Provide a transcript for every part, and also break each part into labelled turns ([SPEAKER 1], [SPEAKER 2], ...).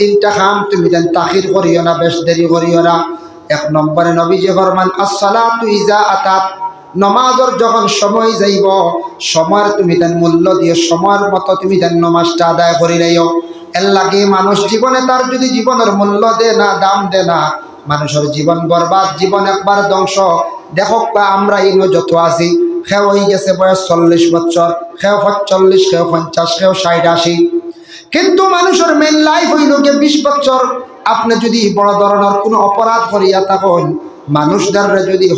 [SPEAKER 1] তিনটা কাম তুমি দেন তাখির করিও না, বেশ দেরি করিও না। এক নম্বরে নবীজি ফরমান আসসালাতু ইজা আতাত, নমাজের যখন সময় যাইব সময়ের তুমি দেন মূল্য দিয়ে সময়ের মতো তুমি দেন নমাজটা আদায় করি লাইও। এর লাগে মানুষ জীবনে তার যদি জীবনের মূল্য দে না, দাম দে না, মানুষের জীবন বরবাদ, জীবন একবার ধ্বংস। দেখো আমরা ইনো যত আছি, কেউ হয়ে গেছে বয়স 40 বছর, কেউ 45, কেউ 50, কেউ 60, 80, কিন্তু মানুষের মেন লাইফ হইল গিয়ে 20 বছর। আপনি যদি বড় ধরনের কোনো অপরাধ করিয়া থাকুন, মানুষদের যদি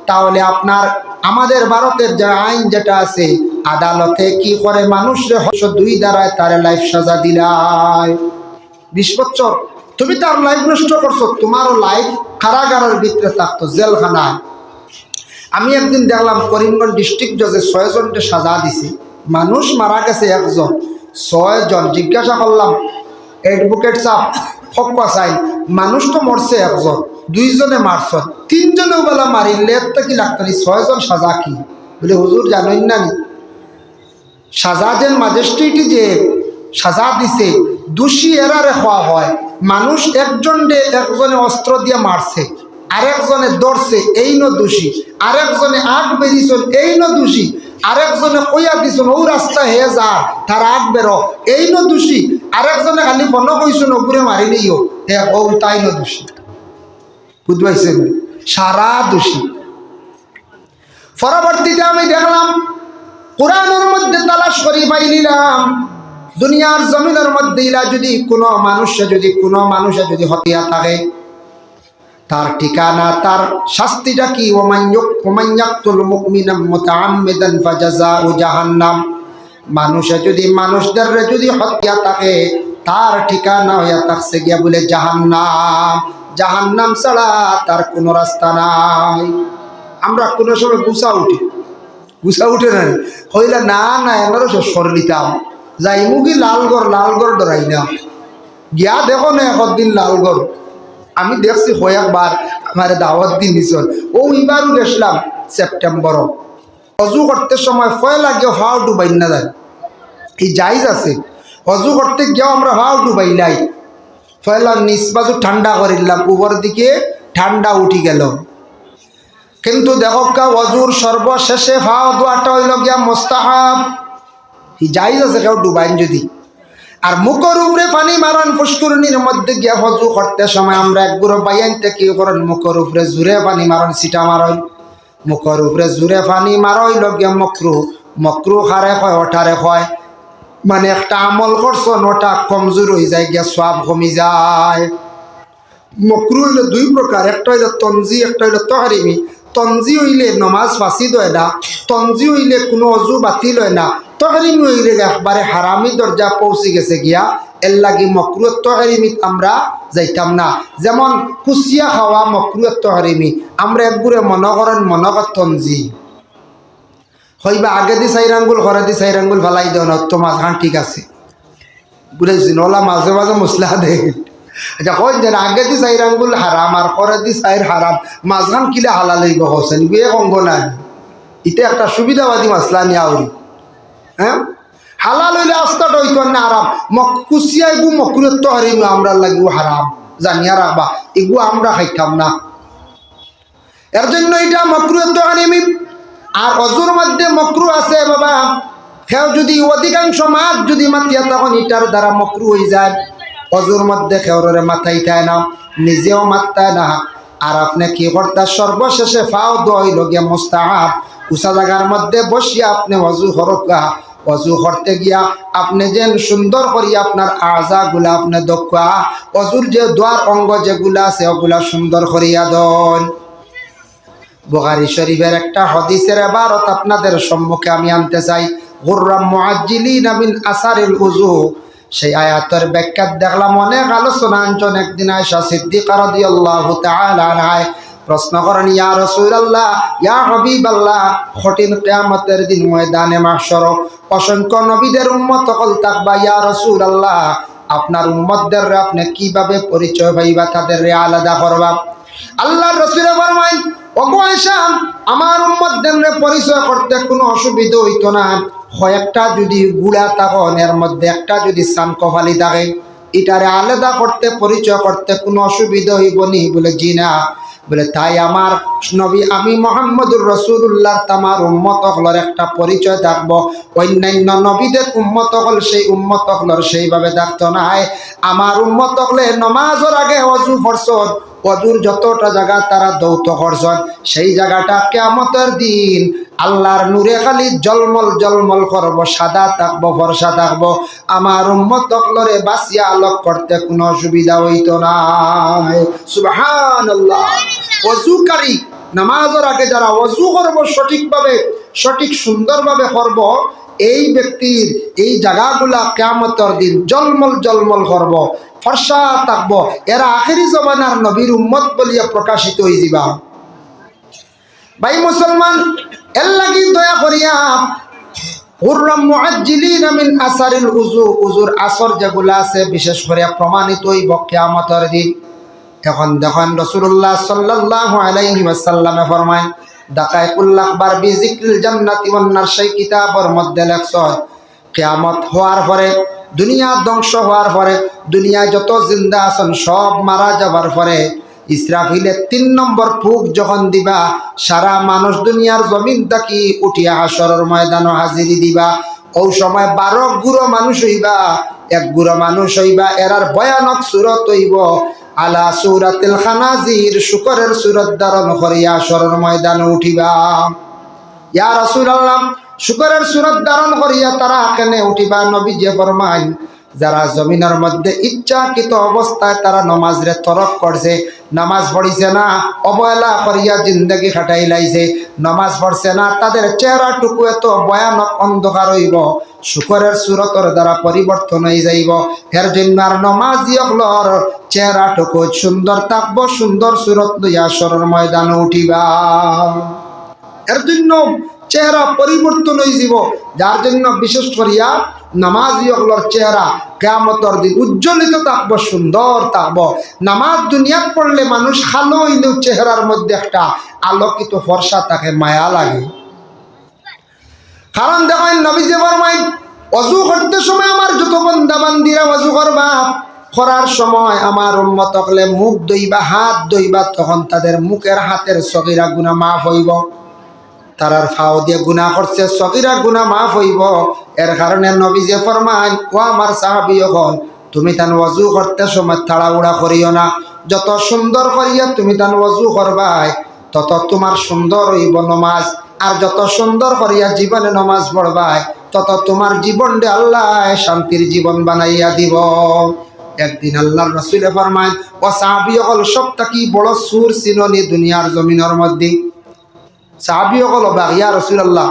[SPEAKER 1] তাহলে আপনার আমাদের ভারতের যে আইন যেটা আছে, আদালতে কি করে মানুষরে 2 দ্বারায় তার লাইফ সাজা দিলায়। 20 বছর তুমি তার লাইফ নষ্ট করছো, তোমারও লাইফ কারাগারের ভিতরে থাকতো, জেলখানায়। আমি একদিন দেখলাম করিমগঞ্জ ডিস্ট্রিক্ট জজে 6 জনকে সাজা দিছে, মানুষ মারা গেছে 1 জন, 6 জন। জিজ্ঞাসা করলাম অ্যাডভোকেট সাহেব হক চাই, মানুষ তো মরছে 1 জন, 2 জনে মারছ, 3 জনেও বেলা মারিলে তো কি লাগতো, 6 জন সাজা কি? বলে হুজুর জানেন না নি, সাজা যেন ম্যাজিস্ট্রেটই যে সাজা দিছে, দোষী এরারে হওয়া হয়। মানুষ একজনে অস্ত্র দিয়ে মারছে, আরেকজনে ধরছে, এই ন দোষী, আরেকজনে আগ বেরিয়েছেন, এই ন দোষী, আরেকজনে কইয়া দিছেন ও রাস্তা হে যা তার আগ বেরো, এই ন দোষী, আরেকজনে খালি বন কইছেন ওগুরে মারিলেইও ও তাই ন দোষী। বুঝবাইছেন? সারা দোষী। পরবর্তীতে আমি দেখলাম কোরআনের মধ্যে তালাশ করি পাইলিলাম, দুনিয়ার জমিনের মধ্যে ইলা যদি কোনো মানুষে যদি হতিয়া থাকে, তার ঠিকানা, তার শাস্তিটা কি? ওমান ইয়াকতুল মুমিনা মুতাআম্মিদান ফাজাযাউ জাহান্নাম। মানুষে যদি মানুষদের যদি হত্যা থাকে, তার ঠিকানা হইয়া থাকছে গিয়া বলে জাহান্নাম। জাহান্নাম ছাড়া তার কোনো রাস্তা নাই। আমরা কোনো সময় গুছা উঠে না হইলে না এনারও সর নিতাম, যাই মুগি লালগড় ডরাই না গিয়া দেখো না একদিন লালগড় আমি দেখছি কয়েকবার আমার দাওয়াত দিন নিছন। ও এবারও গেছিলাম সেপ্টেম্বর, অজু করতে সময় ফয় লাগে হাও ডুবাই না যায়, এই জায়জ আছে অজু করতে গিয়েও আমরা হাও ডুবাইলাই, ফয়লাম নিচ বাজু ঠান্ডা করিলাম, উপর দিকে ঠান্ডা উঠি গেল। কিন্তু দেখো অজুর সর্বশেষে ভাও দোয়াটা হইল গিয়া মোস্তাহাব, জায়েজ আছে কেউ ডুবাইন যদি। আর মুখের উপরে পানি মারান, পুষ্করণীর মধ্যে গিয়া হজু করতে সময় আমরা এক গুঁড়ো বাইয়ানতে কি করেন, মুখের উপরে জুড়ে পানি মারন, সিটা মারন, মুখের উপরে জুড়ে পানি মারা হইল গিয়া মকরু হারে হয়, ওঠারে হয়, মানে একটা আমল করছো ওটা কমজোর হয়ে যায় গিয়া, সব কমি যায়। মকরু হইলে 2 প্রকার, একটা হইলে তঞ্জি, একটা হইলে তহরিমি। তঞ্জি হইলে নমাজ ফাঁসিদ হয় না, তঞ্জি হইলে কোনো অজু বাতিল হয় না, তহরিমি হইলে একবারে হারামি দরজা পৌঁছে গেছে গিয়া, এর লাগি মকরুত তহরিমিত আমরা যাইতাম না। যেমন কুচিয়া খাওয়া মকরুত তহরিমি, আমরা একগুড়ে মনগর তঞ্জি হইবা আগে দি 4 আঙ্গুল ঘরে দি 4 আঙ্গুল ফেলাই দেও না, তো মাঝখান ঠিক আছে, বুঝেছি ওলা মাঝে মাঝে মশলা দে। আচ্ছা হয় যেন আগে দি 4 আঙ্গুল হারাম আর পরে দি 4 হারাম, মাঝখান কিলে হালাল হইব হোসেন বিয়ে অঙ্গ নাই, এটা একটা সুবিধাবাদী মাসলা নিয়ে আউরি। হ্যাঁ, হালাল হইলে আস্তাটা হইতো না হারাম, কুচিয়া এগু মকরুত তো হারিম আমরা লাগবো হারাম, জানিয়া রাখবা এগু আমরা খাইতাম না, এর জন্য এটা মকরুত তো হারিমি। আর অজুর মধ্যে মকরু আছে বাবা, কেউ যদি অধিকাংশ মাছ যদি মাতিয়া তখন এটার দ্বারা মকরু হয়ে যায়। অজুর মধ্যে কেউরে মাথাইতায় না, নিজেও মারতায় না, আর আপনি কি করতে সর্বশেষে ফাও দইল গিয়া মুস্তাহাব, উষা জায়গার মধ্যে বসিয়া আপনি অজু হরকা, অজু করতে গিয়া আপনি যেন সুন্দর করিয়া আপনার আজা গুলা আপনি দক্ষা, অজুর যে দ্বার অঙ্গ যেগুলা আছে ওগুলা সুন্দর করিয়া দন। বুখারী শরীফের একটা হাদিসের ইবারত আপনাদের সম্মুখে আমি আনতে চাই, গুররাম মুআজ্জিলিনা মিন আসারিল উযু। সেই আয়াতের ব্যাখ্যা দেখলাম অনেক আলোচনা আঞ্চন। একদিন আয়েশা সিদ্দিকা রাদিয়াল্লাহু তাআলা আনহা প্রশ্ন করেন, ইয়া রাসূলুল্লাহ, ইয়া হাবিবাল্লাহ, কঠিন কিয়ামতের দিন ময়দানে মাহশর অসংখ্য নবীদের উম্মত হল থাকবা, ইয়া রাসূলুল্লাহ আপনার উম্মতদের আপনি কিভাবে পরিচয় পাইবা, তাদের আলাদা করবা? আল্লাহর রাসূল ফরমায়, ওগো আয়েশা, আমার উম্মতদের পরিচয় করতে কোনো অসুবিধা হইতো না, কয়েকটা যদি গুড়া তখন এর মধ্যে একটা যদি সান কফালি থাকে, এটারে আলাদা করতে পরিচয় করতে কোনো অসুবিধা হইব নি? বলে জি না। বলে তাই আমার নবী আমি মুহাম্মদুর রাসূলুল্লাহ তামার উম্মত হলর একটা পরিচয় থাকবো। অন্যান্য নবীদের উম্মত হল সেই উম্মত হলর সেইভাবে থাকতো নাই। আমার উম্মত হলে নমাজের আগে ওযু ফরসত, ওযুর যতটা জায়গা তারা দৌত করছেন, সেই জায়গাটা কিয়ামতের দিন আল্লাহর নূরে খালি জলমল জলমল করবো, সাদা থাকবো, ফর্সা থাকবো। আমার উম্মত হলরে বাসিয়া আলোক করতে কোনো অসুবিধা হইতো না। সুবহানাল্লাহ। ওযুকারী নামাজের আগে যারা ওযু করবো সঠিকভাবে, সঠিক সুন্দরভাবে করব, এই ব্যক্তির এই জায়গাগুলা কিয়ামতের দিন জলমল জলমল করব, ফর্সা থাকবো। এরা আখেরি জমানার নবীর উম্মত বলিয়া প্রকাশিত হয়ে যাবা। ভাই মুসলমান, এর লাগি দয়া করিয়া হুররাম মুআজ্জিলিনা মিন আসারিল উযু, উযুর আসর যেগুলা আছে বিশেষ করে প্রমাণিত হইব কিয়ামতের দিন। এখন দেখেন রাসূলুল্লাহ সাল্লাল্লাহু আলাইহি ওয়াসাল্লামে ফরমায়, দাকাইকুল আখবার বিজিক্রিল জান্নাতি ওয়ান নার, সেই কিতাবের মধ্যে লেখছে কিয়ামত হওয়ার পরে, দুনিয়া ধ্বংস হওয়ার পরে, দুনিয়ায় যত জিন্দা আছেন সব মারা যাবার পরে ইসরাফিলে ৩ নম্বর ফুক যখন দিবা, সারা মানুষ দুনিয়ার জমিন থাকি উঠিয়া হাসরের ময়দানে হাজিরি দিবা। ও সময় ১২ গুরো মানুষ হইবা, এক গুরো মানুষ হইবা, এরার ভয়ানক সূরত হইব আলা সূরাতিল খানাজির, শুকরের সূরত ধারণ করিয়া হাসরের ময়দানে উঠিবা। ইয়া রাসূলুল্লাহ, শুকরের সূরত ধারণ করিয়া তারা কেনে উঠিবা? নবী যে ফরমায়, যারা জমিনের মধ্যে ইচ্ছাকৃত অবস্থায় তারা নামাজরে তরক করছে, নামাজ পড়িছে না, অবহেলা করিয়া জিন্দগি খাটাই লাইছে, নামাজ পড়ছে না, তাদের চেহারাটুকু এত ভয়ানক অন্ধকার হইব, শুকরের সূরতের দ্বারা পরিবর্তন হয়ে যাইব। এর জন্য আর নামাজি হলর চেহারাটুকু সুন্দর থাকবো, সুন্দর সূরত লইয়া হাসরের ময়দানে উঠিবা। এর জন্য চেহারা পরিবর্তন হয়ে যাব, যার জন্য বিশেষ করিয়া নামাজি হলর চেহারা কিয়ামতের দিন উজ্জ্বলিত থাকবো, সুন্দর থাকবো। নামাজ দুনিয়াত পড়লে মানুষ খালো হইলেও চেহারার মধ্যে একটা আলোকিত ফর্সা থাকে, মায়া লাগে। কারণ দেখেন নবী যে ফরমায়, ওযু করতে সময় আমার যত বান্দা বান্দিরা ওযু করবা, করার সময় আমার উম্মত হলে মুখ ধুইবা, হাত ধুইবা, তখন তাদের মুখের হাতের সগীরা গুনাহ মাফ হইব। তারার ফাও দিয়ে গুনাহ করছে, সগীরা গুনাহ মাফ হইব। এর কারণে নবী যে ফরমান, ও আমার সাহাবীগণ, তুমি তান ওযু করতে সময় তাড়াহুড়া করিও না, যত সুন্দর করিয়া তুমি তান ওযু করবাই তত তোমার সুন্দর হইব নামাজ, আর যত সুন্দর করিয়া জীবনে নামাজ পড়বাই তত তোমার জীবনটা আল্লাহ শান্তির জীবন বানাইয়া দিব। একদিন আল্লাহর রাসূল ফরমান, ও সাহাবীগণ, সবটা কি বড় সুর চিননি দুনিয়ার জমিনের মধ্যে? সাহাবী হল ইয়া রাসূলুল্লাহ,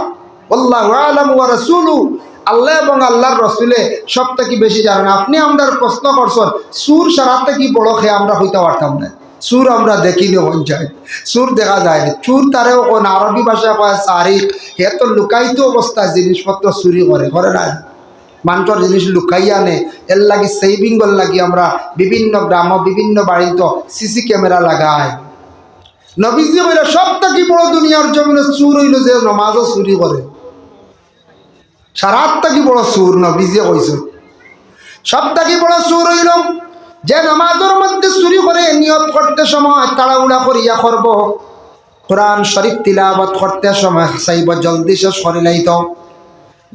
[SPEAKER 1] আল্লাহু আ'লামু ওয়া রাসূলুহু, আল্লাহ এবং আল্লাহর রাসূলে সব থেকে বেশি জানেন। আপনি আমাদের প্রশ্ন করছেন সুর সারাতে কি বড় খেয়ে আমরা হইতে পারতাম না? সুর আমরা দেখিনি, পঞ্চায়েত সুর দেখা যায়নি। সুর তারেও কোন আরবি ভাষায় কয় সারিক, হে তো লুকাইতো অবস্থায় জিনিসপত্র চুরি করে না, মানুষের জিনিস লুকাইয়া আনে। এর লাগি সেভিংর লাগি আমরা বিভিন্ন গ্রাম বিভিন্ন বাড়িতে সিসি ক্যামেরা লাগাই। নবীজি বলে সব থেকে বড় দুনিয়ার জমিনে চুর হইল যে নামাজও চুরি করে, সারাত থেকে বড় চুর নবীজি কইছে। সব থেকে বড় চুর হইল যে নামাজের মধ্যে চুরি করে, নিয়ত করতে সময় তাড়াহুড়া করিয়া করব, কোরআন শরীফ তিলাওয়াত করতে সময় চাইব জলদি শেষ করে লাইত,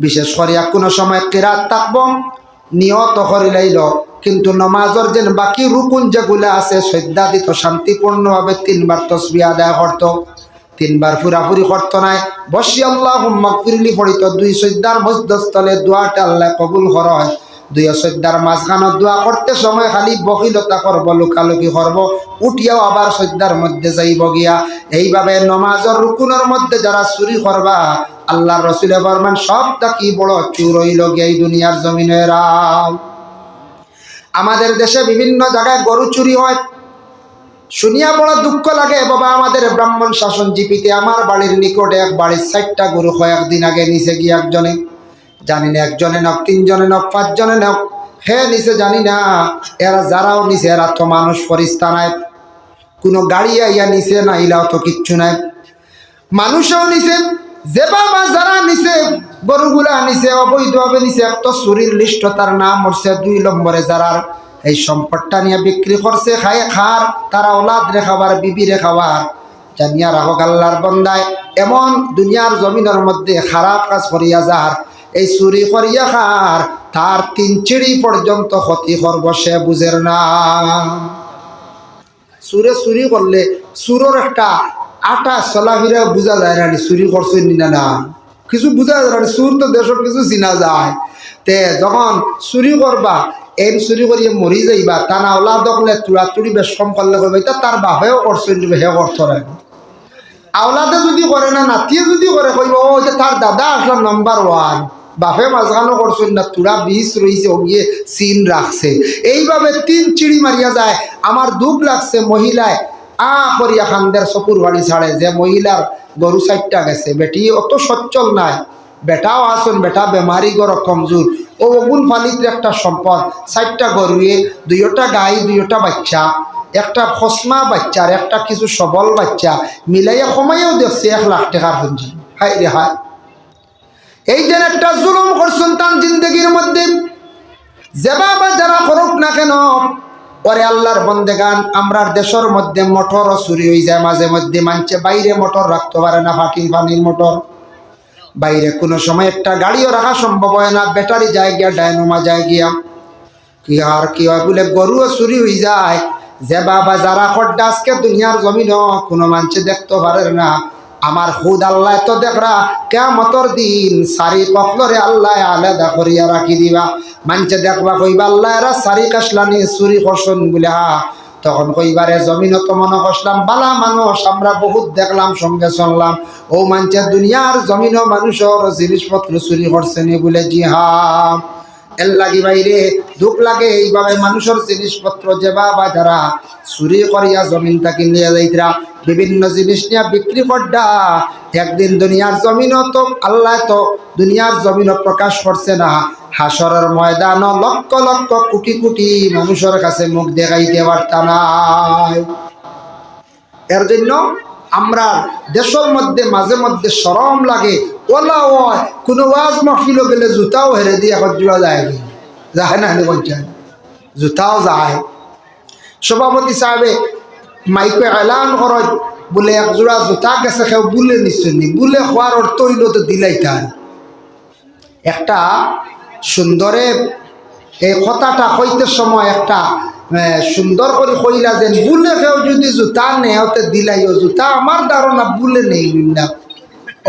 [SPEAKER 1] বিশেষ করিয়া কোনো সময় কিরাত থাকব, নিয়ত করে লাইল, কিন্তু নমাজের যে বাকি রুকুন যেগুলো আছে শ্রদ্ধা দিত, শান্তিপূর্ণভাবে 3 বার তাসবিহ আদায় করত, 3 বার পুরাপুরি করতো নাই, বসি আল্লাহুম্মা গফিরলি পড়িত। 2 শ্রদ্ধার মধ্যস্থলে দোয়াটা আল্লাহ কবুল হয়। 2 শ্রদ্ধার মাঝখানে দোয়া করতে সময় খালি বকিলতা করব, লুকালুকি করব, উঠিয়াও আবার শ্রদ্ধার মধ্যে যাইব গিয়া। এইভাবে নমাজের রুকুনের মধ্যে যারা চুরি করবা, আল্লাহর রাসূল ফরমান সবটা কি বড় চুর হইল গিয়া এই দুনিয়ার জমিনেরা। আমাদের দেশে বিভিন্ন জায়গায় গরু চুরি হয়, শুনিয়া বড় দুঃখ লাগে বাবা। আমাদের ব্রাহ্মণ শাসন জিপিতে আমার বাড়ির নিকটে এক বাড়ির 60টা গরু কয়েকদিন আগে নিচে গিয়ে একজনে, জানি না একজনে নক, 3 জনে নক, 5 জনে নক, হে নিচে জানি না। এরা যারাও নিচে এরা তো মানুষ ফরিস্তা নাই, কোনো গাড়ি আইয়া নিচে না, ইলাও তো কিচ্ছু নাই, মানুষও নিচে। যে বাবা যারা নিচে গরুগুলা নিচে অবৈধভাবে নিচে, এক তো চুরির লিস্ট তার নাম হচ্ছে 2 নম্বরে যারার, এই সম্পদটা নিয়ে বিক্রি করছে খার তারা ওলাদ রে খাবার বিবি রে খাবার। জানিয়া রাখো আল্লাহর বন্দায়, এমন দুনিয়ার জমিনের মধ্যে খারাপ কাজ করিয়া যার এই চুরি করিয়া খার তার 3 চিড়ি পর্যন্ত ক্ষতি করব সে বুঝের না। চুরি করলে চুরোর একটা আটা চলাফিরা বোঝা যায় না চুরি করছে না কিছু বোঝা যায় না। চুর তো দেশের কিছু চিনা যায়। তে যখন চুরি করবা এই চুরি করিয়ে মরি যাইবা তা না ওলা দখলে তুড়াতুড়ি বেশ কম করলে করবে তা তার বাপেও করছে হে করতো না। আওলাদে যদি করে না নাতিয়ে যদি করে কইব ও তার দাদা আসলাম নাম্বার 1, বাপে মাঝখানো করছেন না তুরা 20 রয়েছে ও গিয়ে সিন রাখছে। এইভাবে 3 চিড়ি মারিয়া যায়। আমার দুঃখ লাগছে মহিলায় করিয়া খান্দের চকুর বাড়ি ছাড়ে যে মহিলার গরু 4টা গেছে, বেটি অত সচ্ছল নাই, বেটাও আসুন বেটা বেমারি গড় কমজোর, ও অগুন ফালিতে একটা সম্পদ 4টা গরুয়ে 2টা গাই 2টা বাচ্চা, একটা খসমা বাচ্চার একটা কিছু সবল বাচ্চা মিলাইয়া কমাইয়াও দেখছে 1 লাখ টাকার পুঁজি। হাই রে হাই, এই যে একটা জুলুম করছেন তার জিন্দগির মধ্যে। যে বাবা যারা করুক না কেন ওরে আল্লাহর বন্দেগান, আমরার দেশের মধ্যে মোটর চুরি হয়ে যায় মাঝে মধ্যে। মানছে বাইরে মোটর রাখতে পারে না, পানির মোটর বাইরে কোনো সময় একটা গাড়িও রাখা সম্ভব হয় না, ব্যাটারি যায় গিয়া ডায়নোমা যায় গিয়া কি আর কি হয় বলে গরুও চুরি হয়ে যায়। যে বাবা যারা খড্ডা আজকে দুনিয়ার জমিন কোনো মানুষে দেখতে পারে না, আমার খুদ আল্লাহ তো দেখরা কিয়ামতের দিন 4 পক্ষরে আল্লাহ আলাদা করিয়া রাখি দিবা। মানুষে দেখবা কইবা আল্লাহ এরা 4 কাশলানি চুরি করছেন বলে তখন কইবারে জমিন তো মনে করলাম বালা মানুষ আমরা বহুত দেখলাম সঙ্গে চললাম, ও মানুষে দুনিয়ার জমিন মানুষের জিনিসপত্র চুরি করছেন বলে জি হ্যাঁ। এর লাগি বাইরে দুঃখ লাগে এইভাবে মানুষের জিনিসপত্র যে বাবা যারা চুরি করিয়া জমিন থাকি নিয়ে যাইতরা বিভিন্ন জিনিস নিয়ে বিক্রি করডা একদিন দুনিয়ার জমিনও তো আল্লাহ তো দুনিয়ার জমিনও প্রকাশ করছে না, হাসরের ময়দান লক্ষ লক্ষ কোটি কোটি মানুষের কাছে মুখ দেখাইতে পারতা নাই। এর জন্য আমরা দেশের মধ্যে মাঝে মধ্যে শরম লাগে, ওলা হয় কোনো ওয়াজ মাহফিল গেলে জুতাও হেরে দিয়ে এখন জোড়া যায় না পঞ্চায়েত জুতাও যায়। সভাপতি সাহেবে মাইকে এলান করত বলে 1 জোড়া জুতা গেছে কেউ বুলে নিশ্চয় নি, বুলে হওয়ার অর্থ হইল তো দিলাই তার একটা সুন্দরে এই কথাটা হইতে সময় একটা সুন্দর করে কইলা যে বুলে কেউ যদি জুতা নেওতে দিলাইও জুতা আমার ধারণা বুলে নেই না,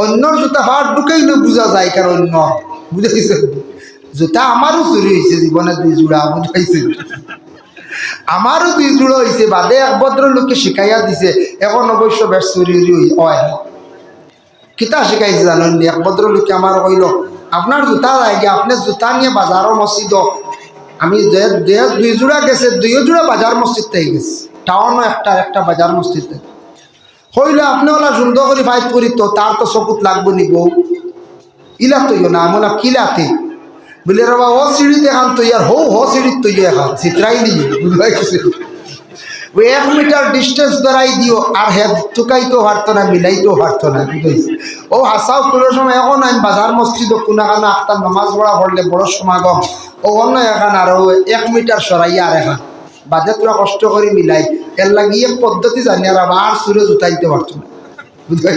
[SPEAKER 1] অন্যর জুতা হাত ঢুকাইলে বোঝা যায় কারণ অন্য বুঝাইছে জুতা আমারও চুরি হয়েছে জীবনে 2 জোড়া বুঝাইছে, আমারও 2 জোড়া হয়েছে বাদে এক ভদ্রলোককে শিখাইয়া দিছে। এখন অবশ্য বেশ চুরি হয় কিতা শিখাইছে জানেন, এক ভদ্রলোককে আমার কইল আপনার জুতা যায় গিয়ে আপনি জুতা নিয়ে বাজারও মসজিদ, আমি 2 জোড়া গেছে 2 জোড়া বাজার মসজিদ থেকে গেছে, টাউনও একটা বাজার মসজিদ থেকে হইলে আপনি ওলা সুন্দর করে ফাইট করি তো তার তো চকুত লাগবো নিব ইলা তৈয় না আমি কিলাতে বলে রবা ও সিঁড়িতে এখান তৈয়ার হো সিঁড়ির তৈয় এখন চিত্রাই দিই বুঝবাই গেছে ওই 1 মিটার ডিস্টেন্স ধরাই দিও আর হে টুকাইতেও পারতো না মিলাইতেও পারতো না বুঝাইছে। ও হাসাও কোনো সময় এখন আমি বাজার মসজিদ কোনাখানা আখতার নামাজ পড়া পড়লে বড় সমাগম ও অন্য এখান আরো 1 মিটার সরাইয়া আর এখান বাদে তোরা কষ্ট করে মিলাই এর লাগিয়ে পদ্ধতি জানি আর আবার সুরে জুতাইতে পারতো না বুঝতে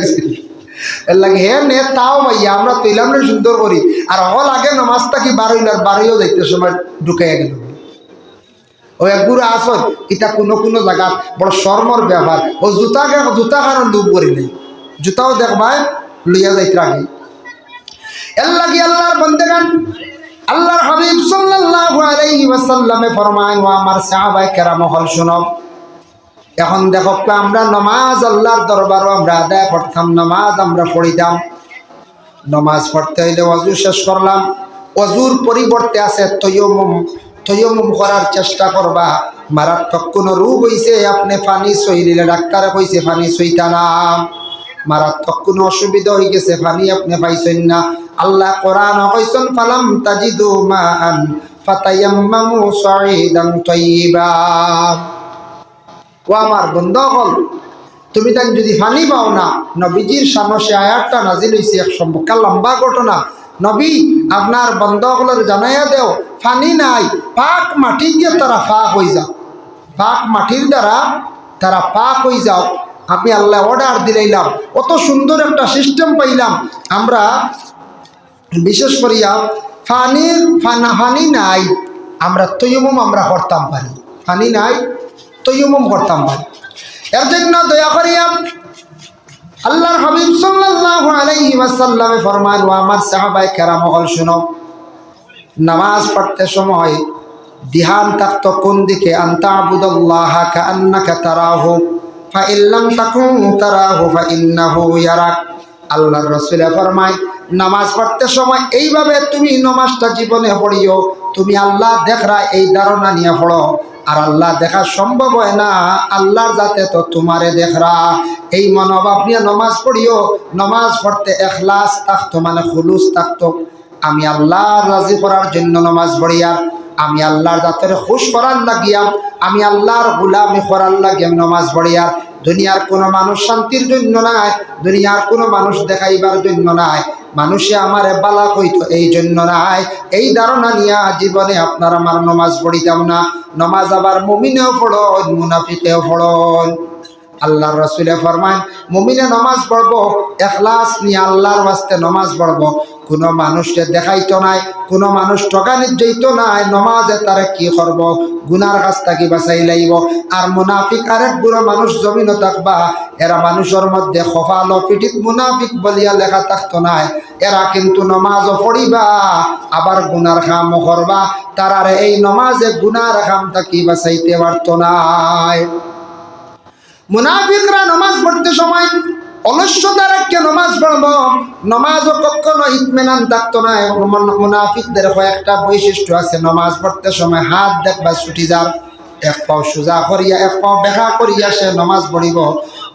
[SPEAKER 1] এর লাগে হে নে তাও ভাইয়া আমরা তৈলাম রে সুন্দর করি আর হল আগে নামাজটা কি 12 বারোইও যাইতে সময় ঢুকাইয়া গেল। ও একগুলো আসল এটা কোনো জায়গা বড় শর্মর ব্যাপার, ও জুতা কারণ ডুব করি নাই জুতাও দেখবাই লইয়া যাইতে আগে। এর লাগে আল্লাহর বন্দেগান আল্লাহর হাবিব সাল্লাল্লাহু আলাইহি ওয়াসাল্লামে ফরমায় ও আমার সাহাবায়ে কেরাম হল শুনো, এখন দেখো আমরা নামাজ আল্লাহর দরবারও আমরা আদায় করতাম, নামাজ আমরা পড়িতাম, নামাজ পড়তে হইলে ওযু শেষ করলাম, ওযুর পরিবর্তে আছে তয়ম্মুম করার চেষ্টা করবা। মারাত্মক কোনো রোগ হইছে আপনি পানি সইলে ডাক্তারে কইছে পানি সইতা না, মারাত্মক কোনো অসুবিধা হয়ে গেছে পানি আপনি পাইছেন না, আল্লাহ কোরআন কইছেন ফালাম তাজিদু মান ফাতায়াম্মামু সাঈদান তাইয়্যিবা। ও আমার বন্ধুগণ তুমি তাই যদি পানি পাও না, নবীজির সামনে আয়াতটা নাজিল হইছে এক সম্পর্কে লম্বা ঘটনা, নবী আপনার বন্ধগুলোর জানাইয়া দেও পানি নাই, পাক মাটি দিয়ে তারা পাক হয়ে যাও, পাক মাটির দ্বারা তারা পাক হয়ে যাও। আমি আল্লাহ অর্ডার দিলাম, অত সুন্দর একটা সিস্টেম পাইলাম আমরা। বিশেষ করিয়া পানি নাই, আমরা তৈয়মুম আমরা করতাম পারি, পানি নাই তৈয়মুম করতাম পারি। এর জন্য দয়া করিয়া আল্লাহর হাবিব সাল্লাল্লাহু আলাইহি ওয়াসাল্লামে ফরমান, ও আমার সাহাবায়ে কেরাম হল শুনো, নামাজ পড়তে সময় ধ্যান থাকতো কোন দিকে? আনতা আবুদাল্লাহা কাআন্নাকা তারাহু ফা ইল্লাম তাকুন তারাহু ফা ইন্নাহু ইয়ারাক। আল্লাহর রাসূল ফরমায়, নামাজ পড়তে সময় এইভাবে তুমি নামাজটা জীবনে পড়িও, তুমি আল্লাহ দেখরা এই ধারণা নিয়ে পড়ো। আর আল্লাহ দেখা সম্ভব হয় না, আল্লাহর যাতে তো তোমারে দেখরা, এই মনোভাব নিয়ে নমাজ পড়িও। নমাজ পড়তে এখলাস থাকতো, মানে খুলুস থাকতো। আমি আল্লাহর রাজি করার জন্য নমাজ পড়িয়া, আমি আল্লাহর জাতের খুশ করার লাগিয়া, আমি আল্লাহর গোলামি করার লাগিয়া নমাজ পড়িয়া। দুনিয়ার কোনো মানুষ শান্তির জন্য নাই, দুনিয়ার কোনো মানুষ দেখাইবার জন্য নাই, মানুষে আমারে বালা কইতো এই জন্য নাই। এই ধারণা নিয়ে জীবনে আপনার আমার নমাজ পড়িতাম না। নমাজ আবার মুমিনেও পড়ন, মুনাফিকেও পড়ন। আল্লাহর রাসূলে ফরমান, মুমিনে নমাজ পড়বো ইখলাস নিয়ে, আল্লাহর ওয়াস্তে নমাজ পড়বো, কোনো মানুষকে দেখাইতো নাই, কোনো মানুষ ঠকানিত যাইতো নাই। নমাজে তারা কি করব? গুনার কাছ থেকে বাঁচাই লাইব। আর মুনাফিক আরেক বুড়ো মানুষ জমিনও থাকবা, এরা মানুষের মধ্যে খফাল পিঠিত মুনাফিক বলিয়া লেখা থাকতো নাই। এরা কিন্তু নমাজও পড়িবা আবার গুনার কামও করবা, তারারে এই নমাজে গুনার কাম থাকি বাঁচাইতে পারতো নাই। মুনাফিকরা নমাজ পড়তে সময় অলস্যতা রেখে নমাজ পড়ব, নমাজও কখনো ইতমিনান থাকতো না। মুনাফিকদের কয়েকটা বৈশিষ্ট্য আছে, নমাজ পড়তে সময় হাত দেখবা ছুটি যার, এক পাও সোজা করিয়া এক পাও বেঁকা করিয়া সে নমাজ পড়িব।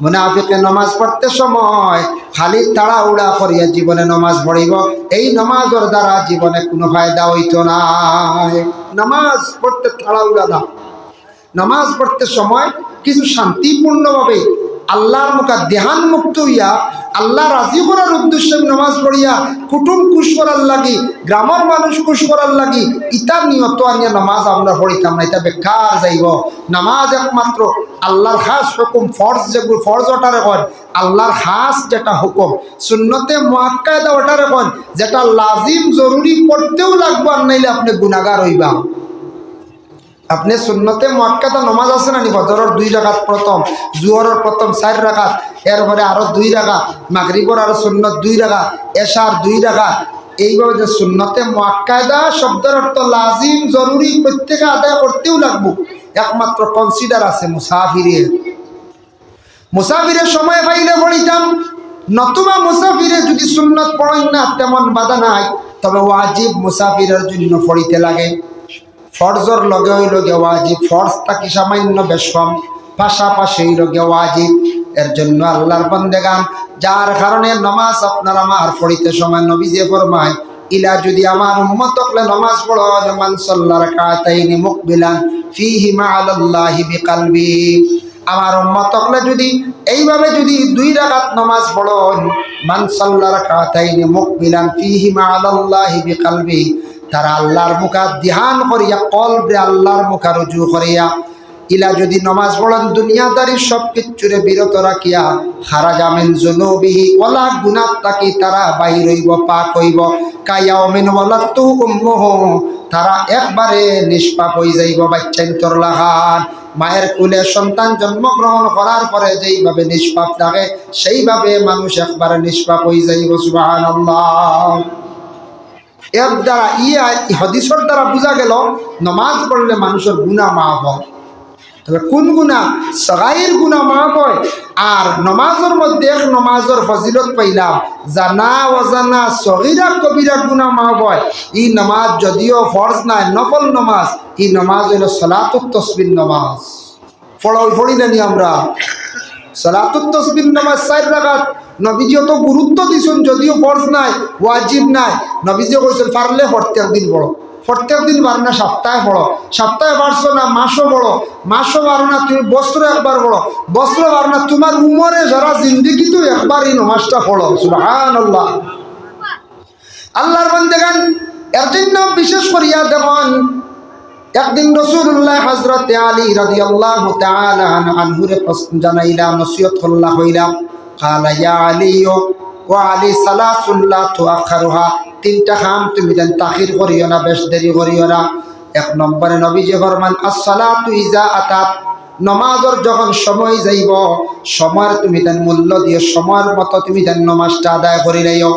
[SPEAKER 1] মুনাফিকে নমাজ পড়তে সময় খালি তাড়াহুড়া করিয়া জীবনে নমাজ পড়িব। এই নমাজের দ্বারা জীবনে কোনো ফায়দা হইতো না। নামাজ পড়তে তাড়াহুড়া না, নামাজ পড়তে সময় কিছু শান্তিপূর্ণভাবে আল্লাহর মুখা ধ্যান মুক্ত হইয়া আল্লাহ রাজি করার উদ্দেশ্যে নামাজ পড়িয়া, কুটুম খুশ করার লাগি, গ্রামের মানুষ খুশ করার লাগি, ইতার নিয়ত আনিয়া নামাজ আমরা পড়িতাম না, এটা বেকার যাইব। নামাজ একমাত্র আল্লাহর খাস হুকুম, ফরজ যেগুলো ফরজ ওটারে কন, আল্লাহর খাস যেটা হুকুম, সুন্নতে মুআক্কাদা ওটারে কন, যেটা লাজিম জরুরি পড়তেও লাগবে, আর নাইলে আপনি গুনাহগার হইবা। আপনি সুন্নতে মুআক্কাদা নমাজ আছে না নি? ফজরের 2 রাকাত প্রথম, জোহরের প্রথম 4 রাকাত, এরপরে আরো 2 রাকাত, মাগরিবের আরো সুন্নত 2 রাকাত, এশার 2 রাকাত। এইভাবে যে সুন্নতে মুআক্কাদা শব্দের অর্থ লাজিম জরুরি, প্রত্যেকে আদায় করতেও লাগবো। একমাত্র কনসিডার আছে মুসাফিরের, মুসাফিরের সময় পাইলে পড়িতাম, নতুবা মুসাফিরে যদি সুন্নত পড়েন না তেমন বাধা নাই, তবে ওয়াজিব মুসাফিরের জন্য পড়িতে লাগে। ফরজর লগে হইল গে ওয়াজিব, ফরজ তাকি সামান্য বেশ কম, পাশাপাশি হইল গে ওয়াজিব। এর জন্য আল্লাহর বান্দেগান, যার কারণে নামাজ আপনার আমার পড়িতে সময় নবীজি ফরমায়, ইলা যদি আমার উম্মত হলে নামাজ পড়ো, মান সাল্লা রাকাতাইনি মুকবিলান ফীহিমা আলাল্লাহি বিকলবি, আমার উম্মত হলে যদি এইভাবে যদি 2 রাকাত নামাজ পড়ো, মান সাল্লা রাকাতাইনি মুকবিলান ফীহিমা আলাল্লাহি বিকলবি, তারা আল্লাহর মুখা ধ্যান করিয়া, কলবে আল্লাহর মুখা রুজু করিয়া, ইলা যদি নামাজ পড়েন দুনিয়াদারি সব কিছুরে বিরত রাখিয়া, খারাজা মিন যুনুবিহি, ওয়ালা গুনাহ তাকি তারা বাইর হইব, পাক হইব, কায়াউমিন ওয়ালাতু উম্মুহু, তারা একবারে নিষ্পাপ হয়ে যাইব। বাচ্চাইন তোর লাগান, মায়ের কুলে সন্তান জন্মগ্রহণ করার পরে যেইভাবে নিষ্পাপ থাকে, সেইভাবে মানুষ একবারে নিষ্পাপ হয়ে যাইব। সুবহানাল্লাহ। এর দ্বারা হাদিসের দ্বারা বোঝা গেল নামাজ পড়লে মানুষের গুনাহ মাফ হয়। তবে কোন গুনাহ? সগাইর গুনাহ মাফ হয়। আর নমাজের মধ্যে এক নমাজের ফজিলত পাইলাম, জানা অজানা সগীরা কবিরা গুনাহ মাফ হয়। এই নামাজ যদিও ফরজ নাই, নফল নামাজ, এই নামাজ হইল সালাতুত তাসবিহ নামাজ। পড়িলেন আমরা সালাতুত তাসবিহ নামাজ 4 রাকাত। নবীজি অত গুরুত্ব দিছেন, যদিও ফরজ নাই, ওয়াজিব নাই। নবীজি কইছেন পারলে প্রত্যেক দিন পড়ো, প্রত্যেক দিন পার না সপ্তাহে পড়ো, সপ্তাহে পারছো না মাসও পড়ো, মাসও পারো না তুমি বছরে একবার পড়ো, বছরে পারো না তোমার উমরে যারা জিন্দিগি তো একবার এই নামাজটা পড়ো। সুবহানাল্লাহ। আল্লাহর বান্দাগান, এর জন্য বিশেষ করিয়া দেখুন, একদিন রাসূলুল্লাহ হযরতে আলী রাদিয়াল্লাহু তাআলা আনহুরে প্রশ্ন জানাইলা, নসিহত করলা হইলা, কালা ইয়া আলী ওয়া আলী সালাসুল্লা তুআখারুহা, তিনটা কাম তুমি দেন তাখির করিও না, বেশ দেরি করিও না। এক নম্বরে নবীজি ফরমান, আসসালাতু ইজা আতাত, নমাজের যখন সময় যাইব, সময়ের তুমি দেন মূল্য দিও, সময়ের মতো তুমি দেন নমাজটা আদায় করি লাইও।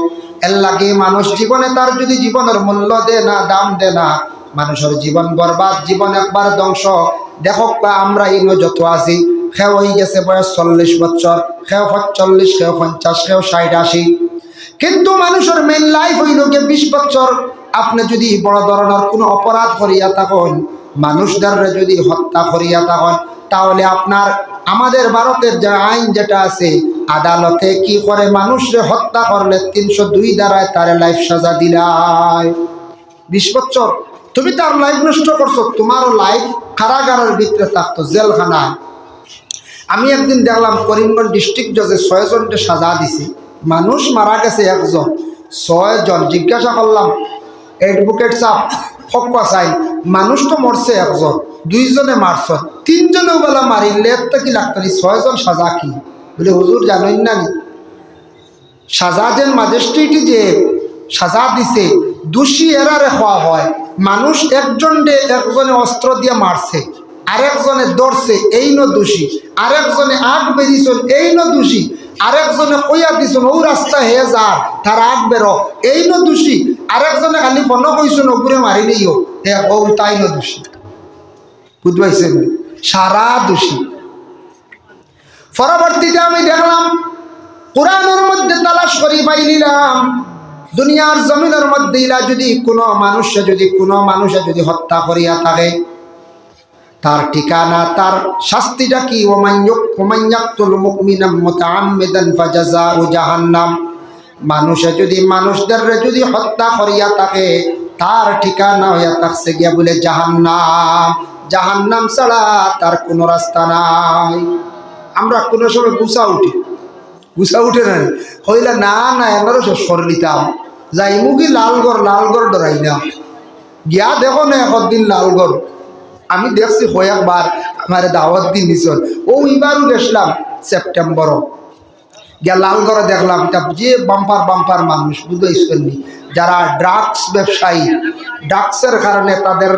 [SPEAKER 1] এর লাগে মানুষ জীবনে তার যদি জীবনের মূল্য দে না, দাম দে না, মানুষের জীবন বরবাদ, জীবন একবার ধ্বংস। দেখো আমরা ইনো যত আছি, কেউ হয়ে গেছে বয়স 40 বছর, কেউ 45, কেউ 50, কেউ 60, 80, কিন্তু মানুষের মেন লাইফ হইল গিয়ে 20 বছর। আপনি যদি বড় ধরনের কোনো অপরাধ করিয়া থাকেন, মানুষদের যদি হত্যা করিয়া থাকেন, তাহলে আপনার আমাদের ভারতের যে আইন যেটা আছে, আদালতে কি করে, মানুষরে হত্যা করলে 302 দ্বারায় তার লাইফ সাজা দিলায়। 20 বছর তুমি তার লাইফ নষ্ট করছো, তোমারও লাইফ কারাগারের ভিতরে থাকতো, জেলখানায়। আমি একদিন দেখলাম করিমগঞ্জ ডিস্ট্রিক্ট জজে 6 জনকে সাজা দিছে, মানুষ মারা গেছে 1 জন, 6 জন। জিজ্ঞাসা করলাম অ্যাডভোকেট সাহেব, হক চাই, মানুষ তো মরছে 1 জন, 2 জনে মারছ, 3 জনেও বেলা মারিলে তো কি লাগতো, 6 জন সাজা কি? বলে হুজুর জানেন না, সাজা যে ম্যাজিস্ট্রেটই যে সাজা দিছে, দোষী এরারে হওয়া হয়। মানুষ একজনে অস্ত্র দিয়ে মারছে, আরেকজনে ধরছে, এই ন দোষী, আরেকজনে আগ বেরিয়েছেন, এই ন দোষী, আরেকজনে কইয়া দিছেন ও রাস্তা হে যার, তার আগ বেরো, এই ন দোষী, আরেকজনে খালি বন কইছেন ওগুলো মারি নেইও, ও তাই ন দোষী। বুঝবাইছেন? সারা দোষী। পরবর্তীতে আমি দেখলাম কোরআনের মধ্যে তালাশ করি পাইলিলাম, দুনিয়ার জমিনের মধ্যে ইলা যদি কোনো মানুষে যদি হত্যা করিয়া থাকে, তার ঠিকানা, তার শাস্তিটা কি? ওমান ইয়াকতুল মুমিনান মুতাআম্মিদান ফাজাযাউ জাহান্নাম। মানুষে যদি মানুষদের যদি হত্যা করিয়া থাকে, তার ঠিকানা হইয়া থাকছে গিয়া বলে জাহান্নাম। জাহান্নাম ছাড়া তার কোনো রাস্তা নাই। আমরা কোনো সময় গুছা উঠে না হইলে না এবারও সর নিতাম, যাই মুগি লালগড় ডরাই না গিয়া দেখো না একদিন লালগড় আমি দেখছি কয়েকবার, আমার দাওয়াত দিন নিছন, এবারও গেছিলাম সেপ্টেম্বর, গিয়া লালগড়ে দেখলাম যে বাম্পার মানুষ, বুঝাইছেন, যারা ড্রাগস ব্যবসায়ী, ড্রাগসের কারণে তাদের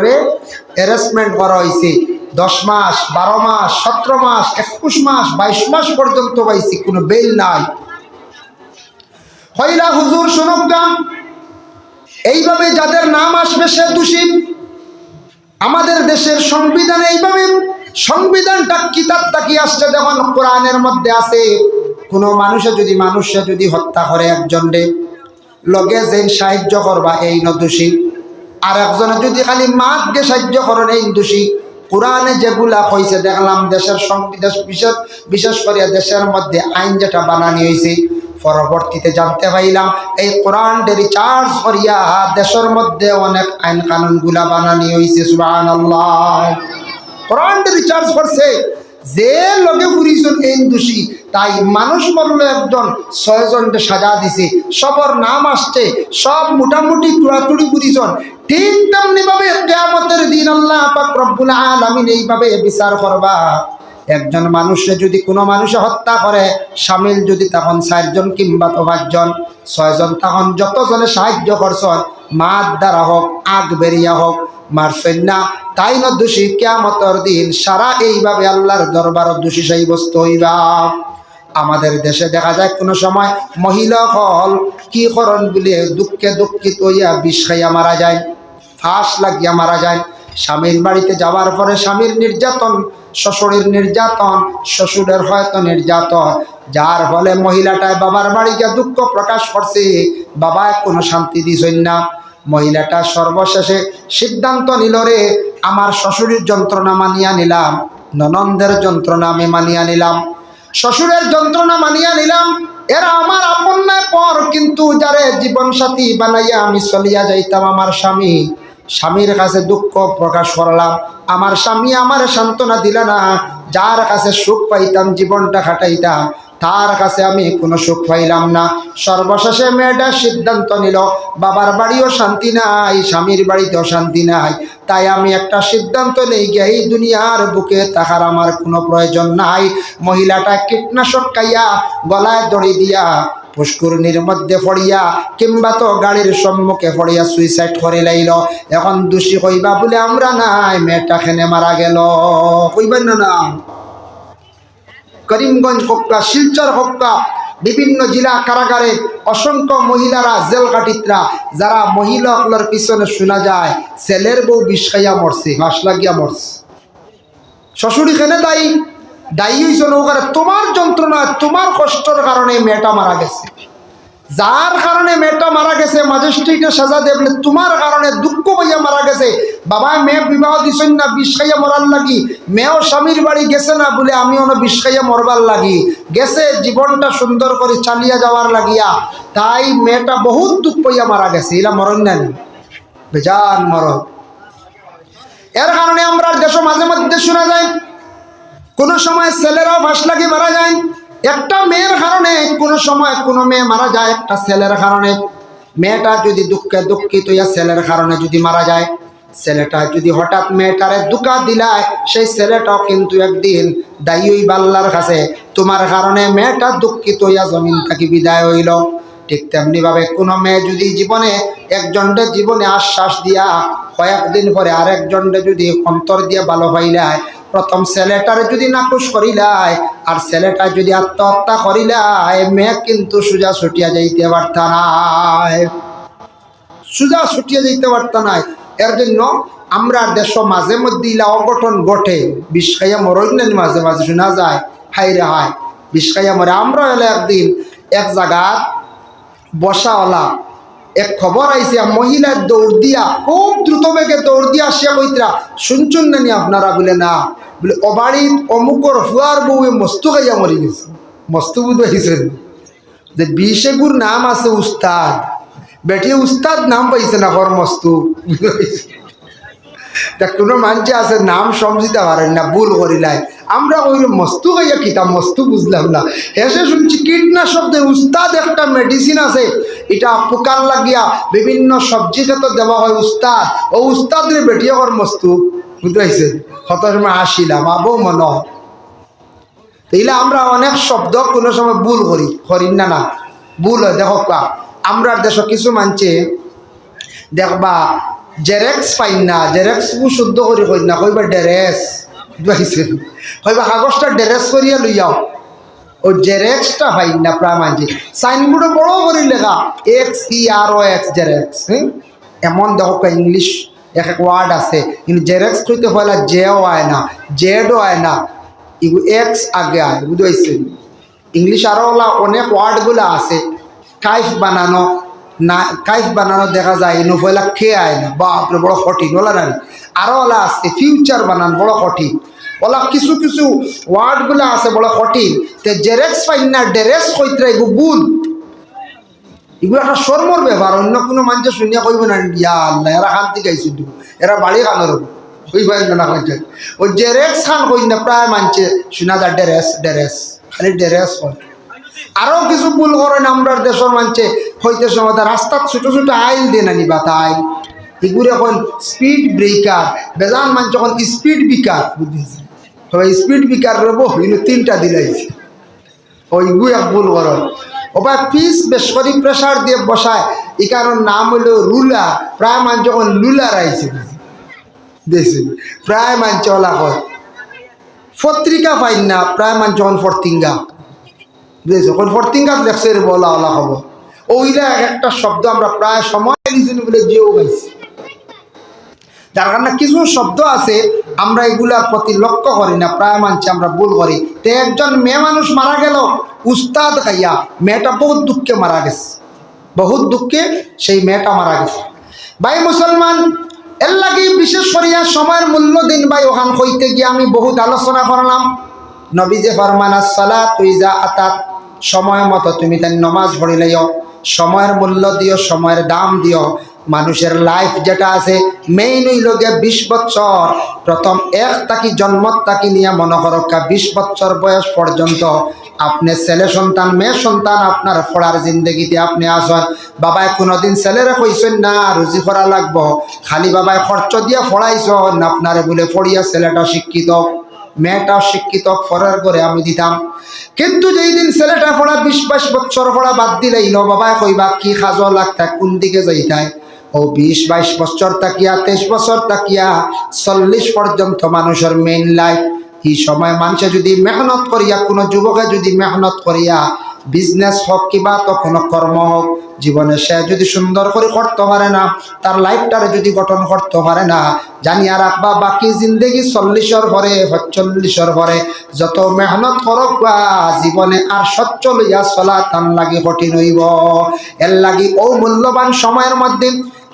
[SPEAKER 1] হ্যারাসমেন্ট করা হয়েছে, 10 মাস, 12 মাস, 17 মাস, 21 মাস, 22 মাস পর্যন্ত পাইছি, কোনো বেল নাই। হইলা হুজুর শুনুন, এইভাবে যাদের নাম আসবে সে দোষী। আমাদের দেশের সংবিধানে এইভাবে, সংবিধানটা কিতাবটা কি আসছে দেখুন, কোরআনের মধ্যে আছে, কোনো মানুষে যদি হত্যা করে একজনরে, লগে যে সাহায্য করবা এই ন দোষী, আর একজনে যদি খালি মাতকে সাহায্য করেন এই দোষী। কোরআনে যেগুলা হয়েছে দেখলাম, দেশের সংবিধান বিশেষ করে দেশের মধ্যে আইন যেটা বানানি হয়েছে, পরবর্তীতে জানতে পাইলাম এই কোরআনটা রিচার্জ করিয়া দেশের মধ্যে অনেক আইন কানুন গুলা বানানি হয়েছে। সুবহানাল্লাহ, কোরআনটা রিচার্জ করছে, যে লগে পুরিছেন এই দোষী, তাই মানুষ মরল একজন, 6 জনকে সাজা দিছে, সবার নাম আসছে, সব মোটামুটি তুড়াতুড়ি পুরিছেন। ঠিক তেমনি ভাবে কিয়ামতের দিন আল্লাহ পাক রব্বুল আলামিন এইভাবে বিচার করবা। একজন মানুষে যদি কোনো মানুষে হত্যা করে, শামিল যদি তখন 4 জন কিংবা 5 জন, 6 জন, তখন যতজনে সাহায্য করছেন, মাত দ্বারা হোক, আগ বেরিয়া হোক, মারছেন না, তাই না দোষী। কিয়ামতের দিন সারা এইভাবে আল্লাহর দরবার দোষী সাব্যস্ত হইবা। আমাদের দেশে দেখা যায় কোনো সময় মহিলা হল কি করণ বলে দুঃখিত হইয়া বিষ খাইয়া মারা যায়, ফাঁস লাগিয়া মারা যায়। স্বামীর বাড়িতে যাওয়ার পরে স্বামীর নির্যাতন, শ্বশুরের নির্যাতন, শ্বশুরের হয়তো নির্যাতন, যার ফলে মহিলাটায় বাবার বাড়িতে দুঃখ প্রকাশ করছে, বাবা কোনো শান্তি দিছেন না। মহিলাটা সর্বশেষে সিদ্ধান্ত নিল, রে আমার শ্বশুরের যন্ত্রণা মানিয়া নিলাম, ননন্দের যন্ত্রণা আমি মানিয়া নিলাম, শ্বশুরের যন্ত্রণা মানিয়া নিলাম, এরা আমার আপন না পর, কিন্তু যারে জীবন সাথী বানাইয়া আমি চলিয়া যাইতাম আমার স্বামী, স্বামীর কাছে দুঃখ প্রকাশ করলাম, আমার স্বামী আমার সান্ত্বনা দিল না, যার কাছে সুখ পাইতাম, জীবনটা কাটাইতাম, তার কাছে আমি কোনো সুখ পাইলাম না। সর্বশেষে মেয়েটা সিদ্ধান্ত নিল, বাবার বাড়িও শান্তি নাই, স্বামীর বাড়িতেও শান্তি নাই, তাই আমি একটা সিদ্ধান্ত নেই গিয়ে এই দুনিয়ার বুকে থাকার আমার কোনো প্রয়োজন নাই। মহিলাটা কীটনাশক খাইয়া গলায় দড়ি দিয়া পুষ্করণীর মধ্যে পড়িয়া কিংবা তো গাড়ির সম্মুখে পড়িয়া সুইসাইড করে লাইল। এখন দোষী কইবা বলে আমরা নাই, মেয়েটা খেনে মারা গেল, কইবেন না? না, করিমগঞ্জ হক্কা, শিলচর হক্কা, বিভিন্ন জেলা কারাগারে অসংখ্য মহিলারা জেল কাটিতরা, যারা মহিলাগুলোর পিছনে শোনা যায় ছেলের বউ বিষ খাইয়া মরছে, হাঁস লাগিয়া মরছে। শ্বশুরি খেনে দায়ী, দায়ী হইছ নৌকারে তোমার যন্ত্রণা, তোমার কষ্টর কারণে মেয়েটা মারা গেছে। যার কারণে মেয়েটা মারা গেছে ম্যাজিস্ট্রেটে সাজা দেবলে তোমার কারণে দুঃখ পাইয়া মারা গেছে। বাবা মেয়ে বিবাহ দিছেন না বিষ খাইয়া মরার লাগি, মেয়েও স্বামীর বাড়ি গেছে না বলে আমিও না বিষ খাইয়া মরবার লাগি, গেছে জীবনটা সুন্দর করে চালিয়ে যাওয়ার লাগিয়া, তাই মেয়েটা বহুত দুঃখ পাইয়া মারা গেছে। এরা মরণ না, বেজান মরণ। এর কারণে আমরা দেশ মাঝে মধ্যে শোনা যায় কোন সময় ছেলেরাও ফাঁস লাগিয়ে মারা যায়। একটা মেয়ের কারণে কোন সময় কোনো মেয়ে মারা যায় একটা ছেলের কারণে। মেয়েটা যদি দুঃখে দুঃখিত হইয়া ছেলের কারণে যদি মারা যায়, ছেলেটা যদি হঠাৎ মেয়েটারে দুঃখা দিলায়, সেই ছেলেটাও কিন্তু একদিন দায়ী হইবা আল্লাহর কাছে, তোমার কারণে মেয়েটা দুঃখিত হইয়া জমিন থেকে বিদায় হইল। ঠিক তেমনি ভাবে কোনো মেয়ে যদি জীবনে একজনের জীবনে আশ্বাস দিয়া কয়েকদিন পরে আরেকজনের যদি অন্তর দিয়ে ভালো পাইলায়, প্রথম ছেলেটারে যদি নাকুশ করিলায় আর ছেলেটা যদি আত্মহত্যা করিলায়, মেয়ে কিন্তু সোজা ছুটিয়া যাইতে পারত নাই, সোজা ছুটিয়া যাইতে পারত নাই। এর জন্য আমরা দেশ মাঝে মধ্যে ইলা অঘটন ঘটে, বিষ খাইয়া মরই না, মাঝে মাঝে শোনা যায় হাই রে হাই বিষ খাইয়া মরে। আমরা হলে একদিন এক জায়গাত বসাওয়ালা এক খবর আইছে, মহিলার দৌড় দিয়া খুব দ্রুত বেগে দৌড় দিয়া আসিয়া কইতরা, শুনছুন নানি আপনারা? বলে না, বলে ও বাড়ির অমুকর ফুয়ার বউ মস্তু খাইয়া মরি গেছে। মস্তু বুধ হয়েছেন যে বিশেগুর নাম আছে উস্তাদ, বেটি উস্তাদ নাম পাইছে না হর মস্তু। তা কোনো মানুষ আছে নাম সমঝিতে পারেন না, ভুল করিলাই। আমরা ওই মস্তু খাইয়া কিতাম মস্তু বুঝলাম না, এসে শুনছি কীটনাশক দিয়ে উস্তাদ একটা মেডিসিন আছে, এটা পোকার লাগিয়া বিভিন্ন সবজি খেতে দেওয়া হয় উস্তাদ, ও উস্তাদের বেটিয়ে কর মস্তু বুঝতে পারছেন। কত সময় আসিলাম আবো মনে হয় তাইলে আমরা অনেক শব্দ কোনো সময় ভুল করি না, না ভুল হয়। দেখো আমরা দেশ কিছু মানছে দেখবা জেরেক্স পাইন না, জেরেক্স শুদ্ধ করি কই না, কইবা ডেরেস বুঝাইছেন, কইবা কাগজটা ডেরেস করিয়া লইয়াও, ও জেরেক্সটা পাইন না প্রায় মানছি। সাইনবোর্ডে বড় করে লেখা XEROX জেরেক্স। এমন দেখো ইংলিশ এক এক ওয়ার্ড আছে, কিন্তু জেরেক্স হইতে হলে জেও আয় না, জেডও আয় না, এগুলো এক্স আগে আয়, বুঝতে ইংলিশ আরও অনেক ওয়ার্ডগুলো আছে। কাইফ বানানো না, কাইফ বানানো দেখা যায় ইনো পয়লা খেয়ে আয় না, বাপরে বড় কঠিন ওলা না। আরও ওলা আছে ফিউচার বানান বড় কঠিন, ওলা কিছু কিছু ওয়ার্ডগুলো আছে বড় কঠিন। তে জেরেক্স পাইন না ডেরেস কইতে এগুলো বুল, এগুলো একটা শর্মর ব্যাপার। অন্য কোনো মানুষের শুনিয়া কইব না ইয়া আল্লাহ এরা শান্তি গাইছি, এরা বাড়ি কানোর কইবেন না কইতে। ওই জেরেক্স খান কই না প্রায় মানছে শোনা যায় ডেরেস ডেরেস, খালি ডেরেস হয়। আরও কিছু ভুল করেন আমরা দেশের মানছে হইতে সময় রাস্তার ছোটো ছোটো আইল দিয়ে না নিবা, তাই এগুলো এখন স্পিড ব্রেকার, বেজান মানছে এখন স্পিড বিকার, বুঝতেছি সবাই স্পিড বিকার রব কিন্তু 3টা দিলাইছে, ওইগু এক ভুল করেন। ওবার পিস বেশ করি প্রেশার দিয়ে বসায়, এই কারণ নাম হইল রুলার, প্রায় মান যখন লুলার আইছে দেখছি প্রায় মানছে ওলা হয়। পত্রিকা পাইন না, প্রায় মান যখন ফরতিঙ্গা বুঝেছো, কোন ফরতিঙ্গাত লেখছে বলা ওলা খবর, ওইটা একটা শব্দ আমরা প্রায় সময় বলে যেও গাইছি। যার কারণে কিছু শব্দ আছে আমরা এগুলার প্রতি লক্ষ্য করি না, প্রায় মানছি আমরা ভুল করি। তো একজন মেয়ে মানুষ মারা গেল উস্তাদ খাইয়া, মেয়েটা বহুত দুঃখে মারা গেছে, বহুত দুঃখে সেই মেয়েটা মারা গেছে। ভাই মুসলমান, এর লাগে বিশেষ করিয়া সময়ের মূল্য দিন ভাই, ওখান হইতে গিয়ে আমি বহুত আলোচনা করলাম। নবী যে ফরমান আসসালাতু ইযা আতাত, সময় মতো তুমি তার নমাজ পড়ি লাইও, সময়ের মূল্য দিও, সময়ের দাম দিও। মানুষের লাইফ যেটা আছে মেইন হইল গিয়ে 20 বছর, প্রথম এক তাকি জন্মত তাকি নিয়ে মনে করো 20 বছর বয়স পর্যন্ত আপনি ছেলে সন্তান মেয়ে সন্তান আপনার পড়ার জিন্দগিতে আপনি আসেন, বাবায় কোনোদিন ছেলেরা কইছেন না রুজি করা লাগবো, খালি বাবায় খরচ দিয়া পড়াইছেন আপনারে বলে পড়িয়া ছেলেটা শিক্ষিত মেয়েটাও শিক্ষিত পড়ার করে আমি দিতাম। কিন্তু যেই দিন ছেলেটা পড়া 20-22 বছর পড়া বাদ দিলেই ন বাবায় কইবা কি খাজো লাগতা কোন দিকে যাইতায়, ও 20-22 বছর তাকিয়া 23 বছর তাকিয়া 40 পর্যন্ত মানুষের মেইন লাইফ। এই সময় মানুষে যদি মেহনত করিয়া, কোনো যুবকে যদি মেহনত করিয়া বিজনেস হোক কিবা তো কোনো কর্ম হোক জীবনে সে যদি সুন্দর করে করতে পারে না, তার লাইফটারে যদি গঠন করতে পারে না, জানিয়া রাখবা বাকি জিন্দগি 40-এর পরে 45-এর পরে যত মেহনত করক বা জীবনে আর সচ্ছল হইয়া চলা তার লাগি কঠিন হইব। এর লাগি ও মূল্যবান সময়ের মধ্যে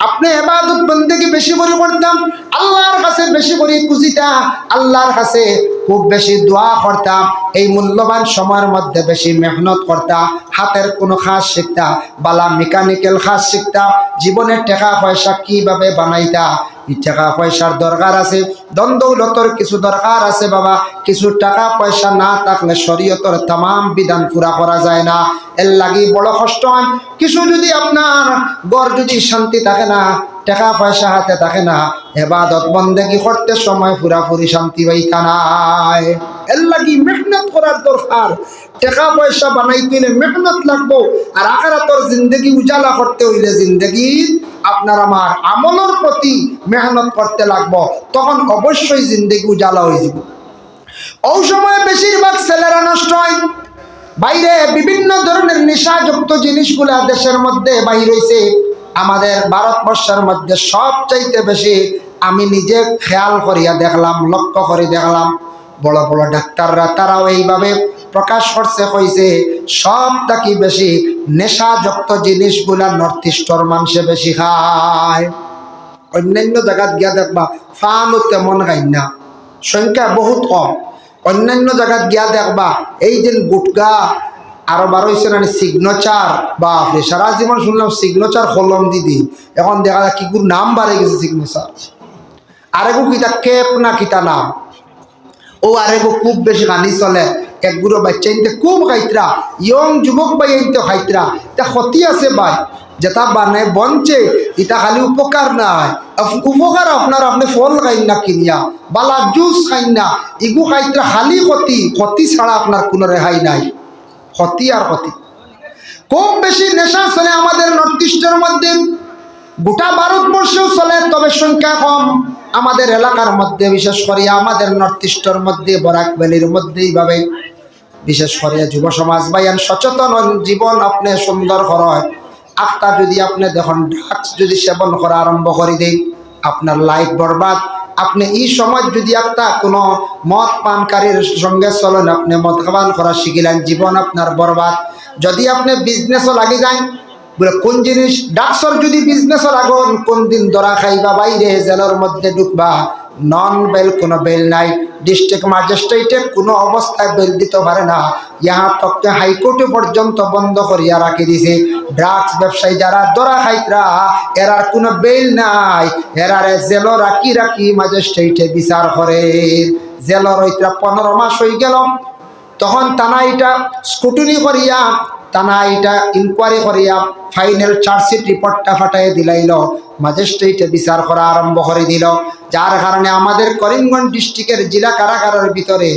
[SPEAKER 1] আপনি ইবাদত বন্দেগী বেশি করে করতাম, আল্লাহর কাছে বেশি করে খুঁজিতা, আল্লাহর কাছে খুব বেশি দোয়া করতাম, এই মূল্যবান সময়ের মধ্যে বেশি মেহনত করতা, হাতের কোনো কাজ শিখতা, বালা মেকানিক্যাল কাজ শিখতা, জীবনের টাকা পয়সা কিভাবে বানাইতা। এই টাকা পয়সার দরকার আছে, দ্বন্দ্বলতর কিছু দরকার আছে বাবা, কিছু টাকা পয়সা না থাকলে শরীয়তের तमाम বিধান পুরা করা যায় না। এর লাগি বড় কষ্ট হয়। কিছু যদি আপনার ঘর যদি শান্তি থাকে না, টাকা পয়সা হাতে থাকে না, ইবাদত বন্দেগী করতে সময় পুরাপুরি শান্তি পাইতা নাই। এর লাগি মেহনত করার দরকার। টাকা পয়সা বানাইতে হইলে মেহনত লাগবো, আর আখিরাতের জিন্দগি উজালা করতে হইলে জিন্দগি আপনার আমার আমলের প্রতি মেহনত করতে লাগবো, তখন অবশ্যই জিন্দগি উজালা হয়ে যাব। ওই সময় বেশিরভাগ ছেলেরা নষ্ট হয়, বাইরে বিভিন্ন ধরনের নেশাযুক্ত জিনিসগুলা দেশের মধ্যে বাইর হইছে। আমাদের ভারতবর্ষের মধ্যে সবচাইতে বেশি আমি নিজে খেয়াল করিয়া দেখলাম, লক্ষ্য করে দেখলাম, বড় বড় ডাক্তাররা তারাও এইভাবে প্রকাশ করছে, কইছে সব থেকে বেশি নেশাযুক্ত জিনিসগুলা নর্থ ইস্টর মানুষে বেশি খায়। অন্যান্য জায়গাত গিয়া দেখবা ফানও তেমন খাই না, সংখ্যা বহুত কম। অন্যান্য জায়গাত গিয়া দেখবা এই যে গুটকা আরো বার হয়েছে না সিগনেচার, বাপরে সারা জীবন শুনলাম সিগনেচার কলম দিদি, এখন দেখা যায় কি নাম বাড়ে গেছে সিগনেচার, আরেকু কিতা কেপ না কিতা নাম, ও আরেকু খুব বেশি গানি চলে। একগুলো বাচ্চা ইনতে খুব খাইতরা, ইয়ং যুবক ভাই ইনতে খাইতরা, তা ক্ষতি আছে ভাই, যেটা বানায় বনছে এটা খালি উপকার নাই, উপকার আপনার আপনি ফল খাইন না কিনিয়া, বালা জুস খাইন না, ইগু খাইতরা খালি ক্ষতি, ক্ষতি ছাড়া আপনার কোনো রেহাই নাই, ক্ষতি আর ক্ষতি। খুব বেশি নেশা চলে আমাদের নর্থ ইস্টের মধ্যে, গোটা ভারতবর্ষেও চলে, তবে সংখ্যা কম। আমাদের এলাকার মধ্যে বিশেষ করে আমাদের নর্থ ইস্টের মধ্যে বরাক ভ্যালির মধ্যে এইভাবে বিশেষ করে যুব সমাজ ভাইয়ান সচেতন জীবন আপনি সুন্দর করেন। একটা যদি আপনি দেখুন ড্রাগস যদি সেবন করা আরম্ভ করে দেন, আপনার লাইফ বরবাদ। আপনি এই সময় যদি একটা কোনো মদ পানকারীর সঙ্গে চলেন, আপনি মদ পান করা শিখিলেন, জীবন আপনার বরবাদ। যদি আপনি বিজনেসও লাগি যান, বলে কোন জিনিস ডাক্সর যদি বিজনেসও লাগুন, কোন দিন ধরা খাইবা, বাইরে জেলের মধ্যে ঢুকবা, নন বেল, কোনো বেল নাই, ডিস্ট্রিক্ট ম্যাজিস্ট্রেটে কোনো অবস্থায় বেল দিতে পারে না, ইহা তককে হাইকোর্টে পর্যন্ত বন্ধ করিয়া রাখি দিছে। ড্রাগস ব্যবসায়ী যারা ধরা খাইতরা এরার কোনো বেল নাই, এরারে জেল রাখি রাখি ম্যাজিস্ট্রেটে বিচার করে, জেলর ওইটা 15 মাস হয়ে গেল, তখন তানা এটা স্কুটনি করিয়া, তানা এটা ইনকোয়ারি করিয়া ফাইনাল চার্জশিট রিপোর্টটা ফাটাই দিলাইল, ম্যাজিস্ট্রেটে বিচার করা আরম্ভ করে দিল। যার কারণে আমাদের করিমগঞ্জ ডিস্ট্রিক্টের জেলা কারাগারের ভিতরে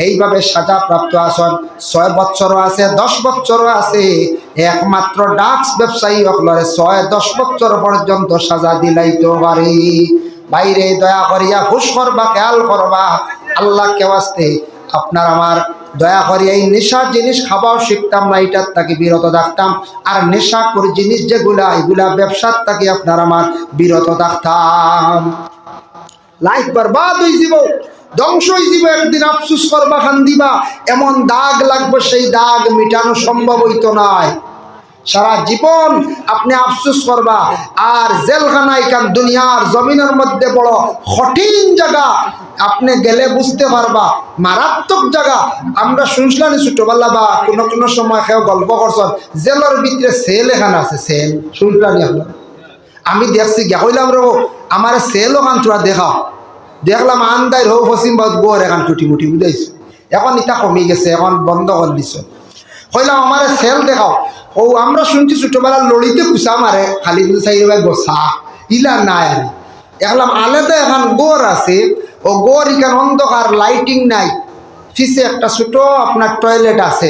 [SPEAKER 1] এইভাবে সাজাপ্রাপ্ত আছেন 6 বছরও আছে, 10 বছরও আছে। একমাত্র ড্রাগস ব্যবসায়ী হকলরে 6-10 বছর পর্যন্ত সাজা দিলাইতে পারে। বাইরে দয়া করিয়া হুশ করবা, খেয়াল করবা, আল্লাহ কে ওয়াস্তে আপনার আমার দয়া করি এই নেশার জিনিস খাওয়াও শিখতাম না, এটার তাকে বিরত থাকতাম। আর নেশা করে জিনিস যেগুলা এগুলা ব্যবসার তাকে আপনার আমার বিরত থাকতাম। লাইফ বরবাদ হয়ে যাব, ধ্বংস হয়ে যাব, একদিন আফসুস করবা, খান দিবা, এমন দাগ লাগবে সেই দাগ মিটানো সম্ভব হইতো নয়। সারা জীবন আপনি আফসোস করবা। আর জেলখানায় কান দুনিয়ার জমিনের মধ্যে বড় কঠিন জায়গা, আপনি গেলে বুঝতে পারবা, মারাত্মক জায়গা। আমরা শুনছিলাম ছোটবেলা বা কোনো কোনো সময় কেউ গল্প করছেন, জেলের ভিতরে সেল এখানে আছে, সেল শুনছিলাম আপনার, আমি দেখছি গিয়া কইলাম রে আমার সেল ওখান তোরা দেখাও, দেখলাম আন্দাই হোক পশ্চিম বাদ গোর এখান টুটি মুটি বুঝাইছে, এখন ইটা কমে গেছে, এখন বন্ধ করে দিছ। কইলাম আমার সেল দেখাও। ও আমরা শুনছি ছোটবেলা লড়িতে কুসা মারে, খালি বুঝে চাই ভাই বসা ইলা নাই। আর দেখলাম আলাদা এখন গড় আছে, ও গড় এখানে অন্ধকার, লাইটিং নাই, পিছে একটা ছোট আপনার টয়লেট আছে,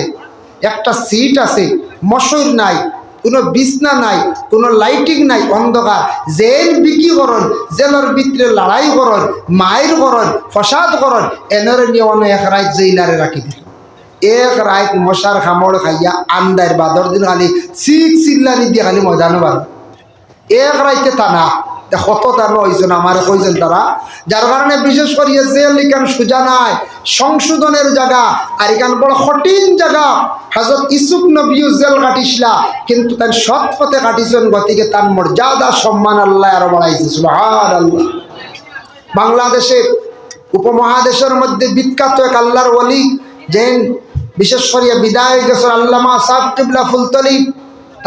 [SPEAKER 1] একটা সিট আছে, মশর নাই, কোনো বিছনা নাই, কোনো লাইটিং নাই, অন্ধকার। জেল বিক্রি করন, জেলের ভিতরে লড়াই করন, মায়ের করন, ফসাদ করন, এনরে নিয়ে অনেক এক রাত জেলারে রাখি দিল। এক রাত মশার খামড় খাইয়া আন্দার বাদর দিন খালি চিল্লানি দিয়ে খালি ময়দানো বার এক রাইতে টানা। কত টানো হয়েছেন আমার কইছেন তারা, যার কারণে বিশেষ করিয়ে জেল এখান সোজা নাই, সংশোধনের জায়গা। আর এখান বড় কঠিন জায়গা। হযরত ইউসুফ নবীও জেল কাটিসলা, কিন্তু তার সৎ পথে কাটিছেন, গতিকে তার মর্যাদা সম্মান আল্লাহ আরো বাড়াইছে। সুবহানাল্লাহ। বাংলাদেশে উপমহাদেশের মধ্যে বিখ্যাত এক আল্লাহর ওলি, যেন বিশেষ করিয়া বিদায় গেছেন আল্লামা সাহেব কিবলা ফুলতলি,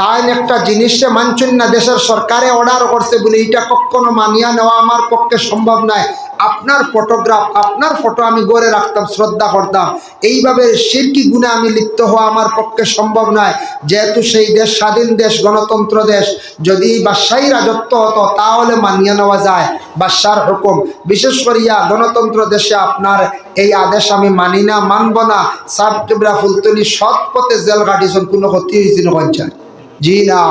[SPEAKER 1] তাই একটা জিনিসটা মানছেন না। দেশের সরকারে অর্ডার করছে বলে এটা কখনো মানিয়া নেওয়া আমার পক্ষে সম্ভব নয়। আপনার ফটোগ্রাফ, আপনার ফটো আমি গড়ে রাখতাম, শ্রদ্ধা করতাম, এইভাবে শিরকি গুণে আমি লিপ্ত হওয়া আমার পক্ষে সম্ভব নয়। যেহেতু সেই দেশ স্বাধীন দেশ, গণতন্ত্র দেশ, যদি বাদশাহী রাজত্ব হতো তাহলে মানিয়ে নেওয়া যায় বাদশার হুকুম। বিশেষ করিয়া গণতন্ত্র দেশে আপনার এই আদেশ আমি মানি না, মানব না। সাহেব কিবলা ফুলতলি সৎ পথে জেল কাটিছেন, কোনো ক্ষতি হয়েছিল কঞ্চায়? জি না।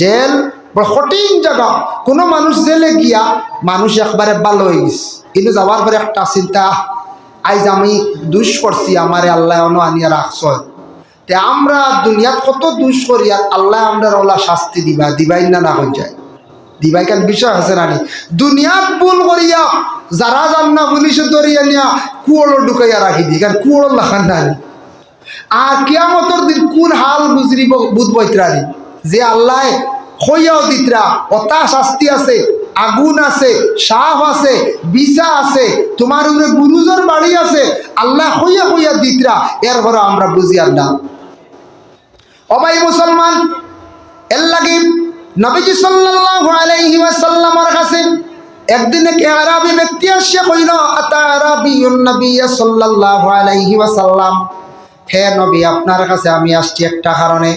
[SPEAKER 1] জেল বড় কঠিন জায়গা। কোনো মানুষ জেলে গিয়া মানুষ একবারে ভালো হয়ে গেছে, কিন্তু যাওয়ার পরে একটা চিন্তা, আইজ আমি দুষ করছি, আমারে আল্লাহ অন আনিয়া রাখছ। তে আমরা দুনিয়াত কত দুষ করি, আর আল্লাহ আমরা ওলা শাস্তি দিবাই না হয়ে যায়, দিবাই কেন বিষয় আছে নানি। দুনিয়াত ভুল করিয়া যারা জান না পুলিশে ধরিয়া নিয়া কুয়োড়ো ঢুকাইয়া রাখি দিই, কারণ কুয়োড়ো লাখান নানি। আর কিয়ামতের দিন কোন হাল গুজরিব বুঝবো ইত্রানি, যে আল্লাহ হইয়াও দিতরা অতা শাস্তি আছে, আগুন আছে, সাপ আছে, বিষা আছে, তোমার উপরে গুরুজোর বাড়ি আছে, আল্লাহ হইয়া হইয়া দিতরা, এর ঘরে আমরা বুঝি আর না। অবাই মুসলমান, এর লাগি নবীজি সাল্লাল্লাহু আলাইহি ওয়াসাল্লামের কাছে একদিন এক আরবি ব্যক্তি আসে কইল, আতা আরবিয়ুন নবী সাল্লাল্লাহু আলাইহি ওয়াসাল্লাম, হে নবী আপনার কাছে আমি আসছি একটা কারণে।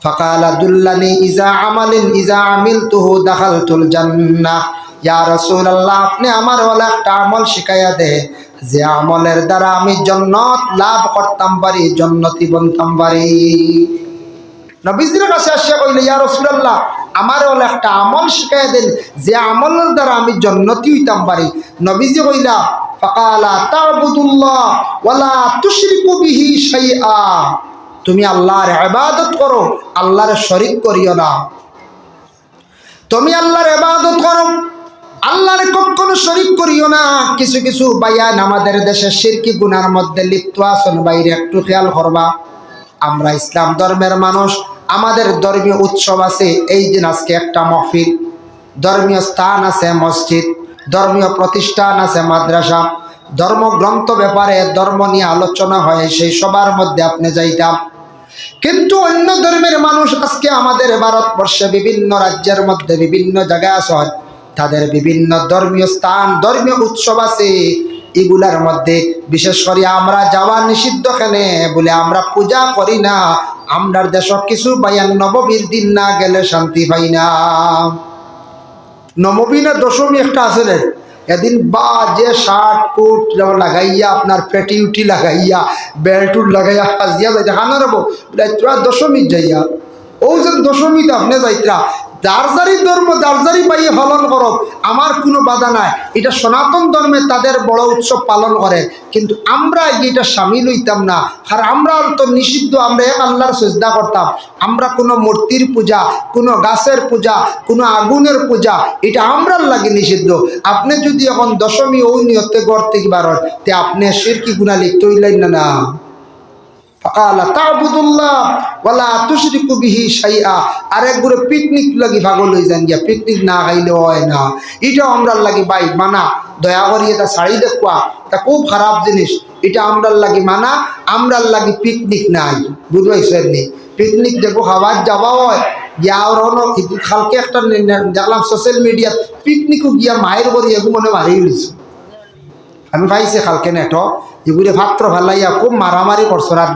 [SPEAKER 1] ফাকালা দুল্লানি ইজা আমালিন ইজা আমিলতুহু দাখালতুল জান্নাহ। ইয়া রাসূলুল্লাহ, আপনি আমার ওলা একটা আমল শিখাইয়া দে, যে আমলের দ্বারা আমি জান্নাত লাভ করতাম পারি, জান্নাতি বনতাম পারি। নবীজির কাছে আসিয়া কইল, ইয়া রাসূলুল্লাহ, আমার ওলা একটা আমল শিখাইয়া দেন, যে আমলের দ্বারা আমি জান্নাতি হইতাম পারি। নবীজি কইলা, ফাকালা তা'বুদুল্লাহ ওয়ালা তুশরিকু বিহি শাইআ, তুমি আল্লাহর ইবাদত করো, আল্লাহর শরীক করিও না। তুমি আল্লাহর ইবাদত করো, আল্লাহর কখনো শরীক করিও না। কিছু কিছু বায়ান আমাদের দেশে শিরকি গুনার মধ্যে লিপ্ত আছেন, বাইরে একটু খেয়াল করবা। আমরা ইসলাম ধর্মের মানুষ, আমাদের ধর্মীয় উৎসব আছে, এই দিন আজকে একটা মাহফিল, ধর্মীয় স্থান আছে মসজিদ, ধর্মীয় প্রতিষ্ঠান আছে মাদ্রাসা, ধর্মগ্রন্থ ব্যাপারে ধর্ম নিয়ে আলোচনা হয়, সেই সবার মধ্যে আপনি যাইতাম। কিন্তু অন্য ধর্মের মানুষ আজকে আমাদের ভারতবর্ষে বিভিন্ন রাজ্যের মধ্যে বিভিন্ন জায়গায় আছে, তাদের বিভিন্ন ধর্মীয় স্থান, ধর্মীয় উৎসব আছে। এগুলার মধ্যে বিশেষ করে আমরা যাওয়া নিষিদ্ধ কেনে বলে আমরা পূজা করি না। আমরার দেশ কিছু বায়ান নবমীর দিন না গেলে শান্তি পাই না। নবমী না দশমী একটা আছে, এদিন বা যে শার্ট কোট লাগাইয়া, আপনার পেটি উঠি লাগাইয়া, বেল্ট উট লাগাইয়া হাজিয়া যাইতে হানা রবো তোরা দশমী যাইয়া, ও যে দশমীতে আপনি যাইতরা, যার যারি ধর্ম যার যারি পাইয়ে পালন করো, আমার কোনো বাধা নাই। এটা সনাতন ধর্মে তাদের বড় উৎসব পালন করে, কিন্তু আমরা এটা সামিল হইতাম না। আর আমরা তো নিষিদ্ধ, আমরা এক আল্লাহর সিজদা করতাম। আমরা কোনো মূর্তির পূজা, কোনো গাছের পূজা, কোনো আগুনের পূজা, এটা আমরার লাগে নিষিদ্ধ। আপনি যদি এখন দশমী ওই নিয়তে গড়তে পারেন, তে আপনি শিরকি গুনাহ লিপ্ত হইলেন না। ফাকালা তা'বুদুল্লাহ ওয়ালা তুশরিকু বিহি শাইআ। আরেক গুলো পিকনিক লাগি পাগল হয়ে যান গিয়া, পিকনিক না খাইলে হয় না। এটাও আমরার লাগি ভাই মানা, দয়া করি এটা ছাড়ি দেখবা, এটা খুব খারাপ জিনিস। এটা আমরার লাগি মানা, আমরার লাগি পিকনিক নাই, বুঝবাইছেন নি? পিকনিক দেখো খাবার যাওয়া হয় গিয়া, কালকে একটা দেখলাম সোশ্যাল মিডিয়া, পিকনিকও গিয়া মায়ের বাড়ি এগু মনে মারি গেছে। আমি পাইছি কালকে নেটো এগুলি পাত্র ফালাইয়া খুব মারামারি করছো আর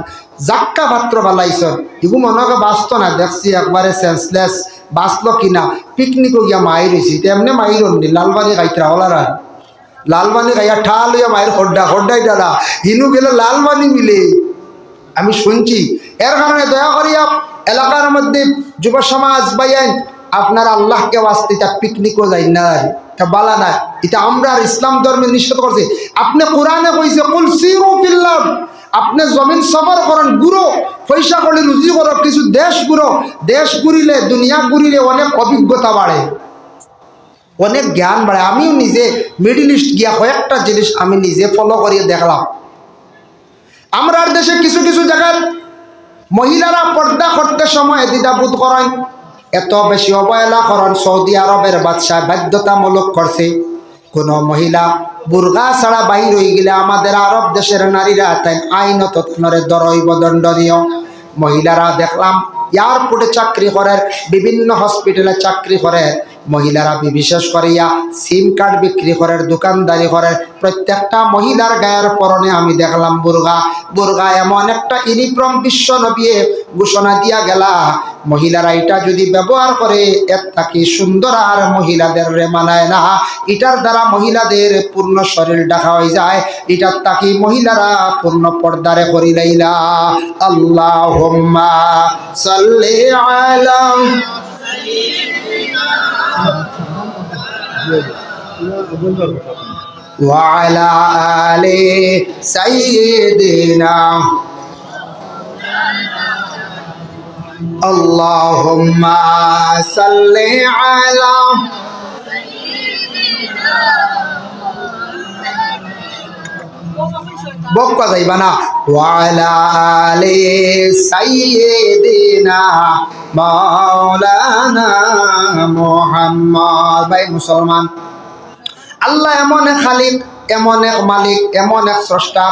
[SPEAKER 1] জাক্কা পাত্র ফালাইছ এগু মনে বাঁচত না দেখছি একবারে সেন্সলেস বাঁচলো কিনা পিকনিকও গিয়া মাই রয়েছি তেমনি মাই রন্নি লালবানি খাইতরা ওলার লালবানি খাইয়া ঠাল হইয়া মায়ের হড্ডাই দাদা হিনু গেলে লালবানি মিলে আমি শুনছি। এর কারণে দয়া করিয়া এলাকার মধ্যে যুব সমাজ বাইন আপনার আল্লাহকে বাঁচতে তা পিকনিকও যাই না তা বালা না এটা আমরা ইসলাম ধর্মে নিষেধ করছে। আপনি কোরআনে কইছে কুল সিরু ফিল আরদ, আপনি জমিন সফর করেন ঘুরো পয়সা করে রুজি করো কিছু দেশ ঘুরো, দেশ ঘুরিলে দুনিয়া ঘুরিলে অনেক অভিজ্ঞতা বাড়ে অনেক জ্ঞান বাড়ে। আমিও নিজে মিডল ইস্ট গিয়া কয়েকটা জিনিস আমি নিজে ফলো করিয়ে দেখলাম। আমরা দেশে কিছু কিছু জায়গায় মহিলারা পর্দা করতে সময় দ্বিধাবোধ করেন, এত বেশি অবহেলা করেন। সৌদি আরবের বাদশাহ বাধ্যতামূলক করছে কোন মহিলা বুরকা ছাড়া বাহির হয়ে গেলে আমাদের আরব দেশের নারীরা তাই আইনত দরইব দণ্ডনীয়। মহিলারা দেখলাম এয়ারপোর্টে চাকরি করে, বিভিন্ন হসপিটালে চাকরি করে, মহিলারা বিশেষ করিয়া সিম কার্ড বিক্রি করে, দোকানদারি করে, প্রত্যেকটা মহিলার গায়ের পরনে আমি দেখলাম বুরগা। বুরগা এমন একটা ইউনিফর্ম বিশ্ব নবী ঘোষণা দিয়া গেলা, মহিলারা এটা যদি ব্যবহার করে এর থাকি সুন্দর আর মহিলাদের রে মানায় না। এটার দ্বারা মহিলাদের পূর্ণ শরীর ঢাকা হয়ে যায়, এটার থাকি মহিলারা পূর্ণ পর্দারে করিলাইলা। আল্লাহুম্মা সাল্লি আলা وعلى آل سيدنا اللهم صل على বক্কা যাইবা না ওয়ালা আলি সাইয়্যিদিনা মাওলানা মুহাম্মদ। ভাই মুসলমান, আল্লাহ এমন এক খালিক, এমন এক মালিক, এমন এক স্রষ্টা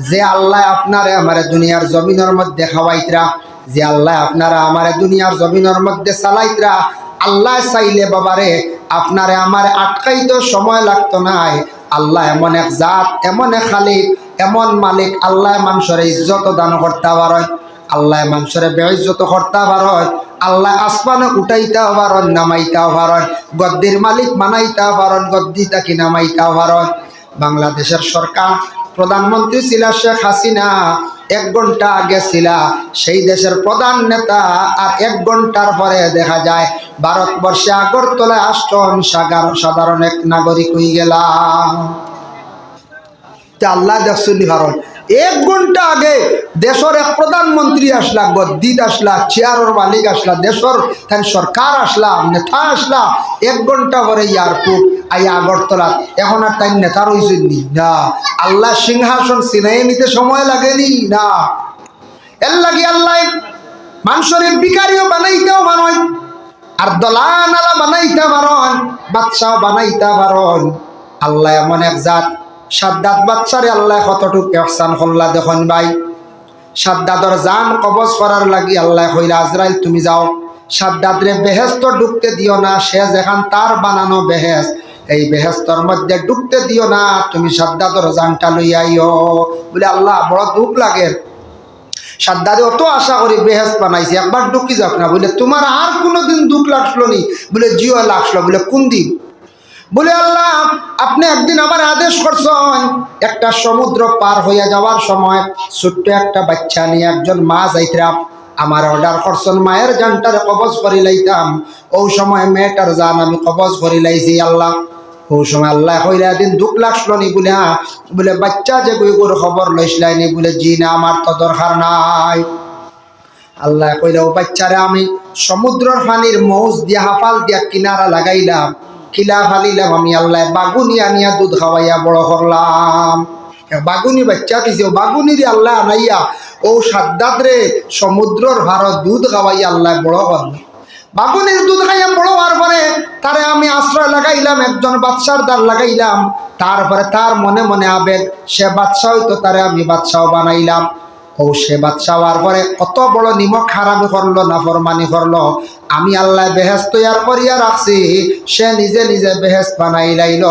[SPEAKER 1] যে আল্লাহ আপনারে আমার দুনিয়ার জমিনের মধ্যে খাওয়াইতরা, যে আল্লাহ আপনারা আমার দুনিয়ার জমিনের মধ্যে চালাইতরা। আল্লাহ চাইলে বাবারে আপনারে আমার আটকাইতে সময় লাগতো নাই। আল্লাহ এমন এক জাত, এমন এক খালিক, এমন মালিক। আল্লাহ মানুষের ইজ্জত দান করতে পারেন, আল্লাহ মানুষের বেইজ্জত করতে পারেন, আল্লাহ আসমানে উঠাইতেও পারেন, নামাইতেও পারেন, গদ্দির মালিক বানাইতেও পারেন, গদ্দি তাকে নামাইতেও পারেন। বাংলাদেশের সরকার প্রধানমন্ত্রী ছিল শেখ হাসিনা, 1 ঘন্টা আগে ছিল সেই দেশের প্রধান নেতা, আর 1 ঘন্টার পরে দেখা যায় ভারতবর্ষে আগরতলায় আসছেন সাধারণ এক নাগরিক হয়ে গেলাম। আল্লাহ দেখছেন কারণ 1 ঘন্টা আগে দেশের এক প্রধানমন্ত্রী আসলা, গদ্দিত আসলা, চেয়ারের মালিক আসলা, দেশের সরকার আসলা, নেতা আসলা, 1 ঘন্টা পরে এয়ারপোর্ট আইয়া আগরতলা। এখন আর তাই নেতা রয়েছেন নি না, আল্লাহ সিংহাসন সিনাই নিতে সময় লাগেনি না। এর লাগে আল্লাহ মানুষের বিকারিও বানাইতেও পারেন, আর দলানালা বানাইতে পারেন, বাদশাহ বানাইতে পারেন। আল্লাহ এমন এক জাত। সাদ্দাত বাচ্চারে আল্লাহ কতটুকু ইহসান করলা দেখুন ভাই। সাদ্দাতর জান কবজ করার লাগি আল্লাহ কইলা আজরাইল তুমি যাও, সাদ্দাতরে বেহেশত ঢুকতে দিও না, সে যেখান তার বানানো বেহেশত, এই বেহেশতর মধ্যে ঢুকতে দিও না, তুমি সাদ্দাতর জানটা লইয়া আইও। বলে আল্লাহ বড় দুঃখ লাগে, সাদ্দাতে অত আশা করি বেহেশত বানাইছি, একবার ঢুকি যাক না। বলে তোমার আর কোনোদিন দুঃখ লাগলো নি? বলে জিও লাগলো। বলে কোন দিন? বলে আল্লাহ আপনি একদিন আমার আদেশ করছেন, একটা সমুদ্র পার হইয়া যাওয়ার সময় ছোট্ট একটা বাচ্চা নিয়ে একজন মা যাইতাম, আমার অর্ডার করছেন মায়ের জানটারে কবজ করি লাইতাম। ওই সময় মেয়েটার জান আমি কবজ করি লাইছি আল্লাহ। ওই সময় আল্লাহ কইলা দিন দুঃখ লাগলো নি? বলে হ্যাঁ। বলে বাচ্চা যে গুইগুর খবর লইসলাইনি? বলে জি না, আমার তো দরকার নাই। আল্লাহ কইলা ও বাচ্চারে আমি সমুদ্রের পানির মৌজ দিয়া হাফাল দিয়া কিনারা লাগাইলাম, খিলা ফালিলাম আমি আল্লাহ, বাগুনি আনিয়া দুধ খাওয়াইয়া বড় করলাম। বাগুনি বাচ্চা দিছে, বাগুনির আল্লাহ আনাইয়া ও সাদ্দাতরে সমুদ্রের ভারত দুধ খাওয়াইয়া আল্লাহ বড় করল। বাগুনির দুধ খাইয়া বড় হওয়ার পরে তারে আমি আশ্রয় লাগাইলাম, একজন বাদশার দ্বার লাগাইলাম। তারপরে তার মনে মনে আবেগ, সে বাদশা হইতো, তারে আমি বাদশাও বানাইলাম। ও সে বাদশা হওয়ার পরে কত বড় নিমক হারামি করলো, নাফরমানি করলো, আমি আল্লাহ বেহেশত তৈয়ার করিয়া রাখছি, সে নিজে নিজে বেহেশত বানাই লাইল।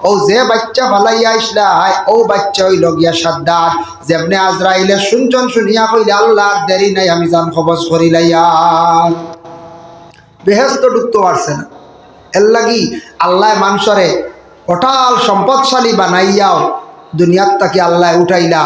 [SPEAKER 1] ও যে বাচ্চা ফালাইয়া আইসলাই ও বাচ্চা হইল গিয়া সাদ্দাত, যেমনে আজরাইলে শুনছন শুনিয়া কইলে আল্লাহ দেরি নাই আমি জান খবজ করি লাইয়া। বেহেশত ঢুকতে পারছে না, এর লাগি আল্লাহ মানুষরে অটাল সম্পদশালী বানাইয়াও দুনিয়ার তাকে আল্লাহ উঠাইলা।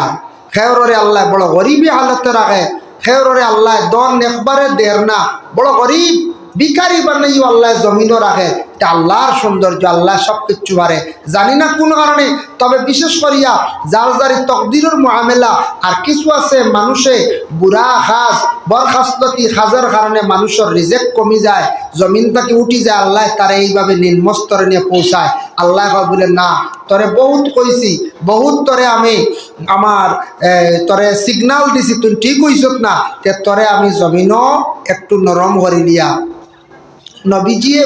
[SPEAKER 1] খেয়রে আল্লাহ বড় গরিবী হালতে রাখে, খেয়রে আল্লাহ দন একবারে দের না, বড় গরিব ভিখারি বানাইও আল্লাহ জমিনও রাখে। এটা আল্লাহর সৌন্দর্য, আল্লাহ সব কিচ্ছু পারে। জানি না কোন কারণে, তবে বিশেষ করিয়া যার যারি তকদিরের মুআমেলা। আর কিছু আছে মানুষে বুড়া খাস বরখাস্ততি খাজের কারণে মানুষের রিজেক্ট কমি যায়, জমিন থেকে উঠি যায়, আল্লাহ তারা এইভাবে নিম্নস্তরে নিয়ে পৌঁছায়। আল্লাহ বলে না, তরে বহুত কইছি, বহুত তরে আমি আমার তরে সিগনাল দিছি, তুই ঠিক হইছ না, তে তরে আমি জমিনও একটু নরম করি লিয়া। নবীজিয়ে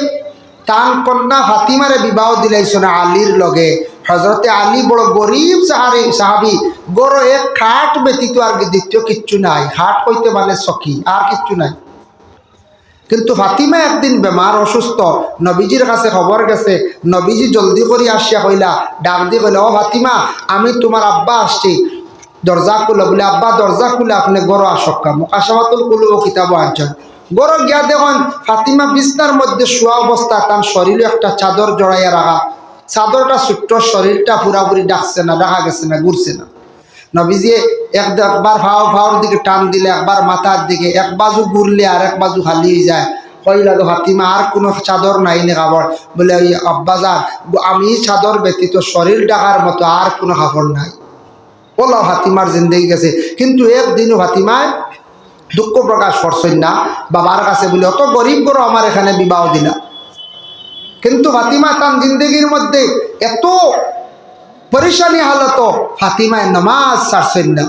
[SPEAKER 1] তান কন্যা ফাতিমারে বিবাহ দিলাইছ না আলীর লগে। হজরতে আলী বড় গরিব সাহাবি, গড় এক খাট ব্যতীত আর দ্বিতীয় কিচ্ছু নাই। খাট কইতে মানে সখী, আর কিচ্ছু নাই। কিন্তু ফাতিমা একদিন বেমার, অসুস্থ, নবীজির কাছে খবর গেছে। নবীজি জলদি করে আসিয়া কইলা, ডাক দিয়ে কইলা, ও ফাতিমা, আমি তোমার আব্বা আসছি, দরজা খুলো। বলে আব্বা দরজা খুলে আপনি গড় আসক্কা, মুকাশাফাতুল কুলুব কিতাব আনছেন। গড় গিয়া দেখুন ফাতিমা বিছনার মধ্যে শোয়া অবস্থা, তার শরীরে একটা চাদর জড়াইয়া রাখা। চাদরটা ছোট্ট, শরীরটা পুরাপুরি ডাকছে না, দেখা গেছে না, ঘুরছে না। নবীজি একবার ভাওর দিকে টান দিলে, একবার মাথার দিকে, এক বাজু ঘুরলে আর এক বাজু খালি যায়। কইলা তো ফাতিমা আর কোনো চাদর নাই নে কাপড়? বলে ওই আব্বাজান, আমি চাদর ব্যতীত শরীর ডাকার মতো আর কোনো কাপড় নাই। বলো ফাতিমার জিন্দগি গেছে। কিন্তু একদিনও ফাতিমায় দুঃখ প্রকাশ করছেন না বাবার কাছে, বলে অত গরিব করো আমার এখানে বিবাহ দিলা। কিন্তু ফাতিমা তার জিন্দগির মধ্যে এত পরেশানি হালত, ফাতিমায় নামাজ ছাড়ছেন না,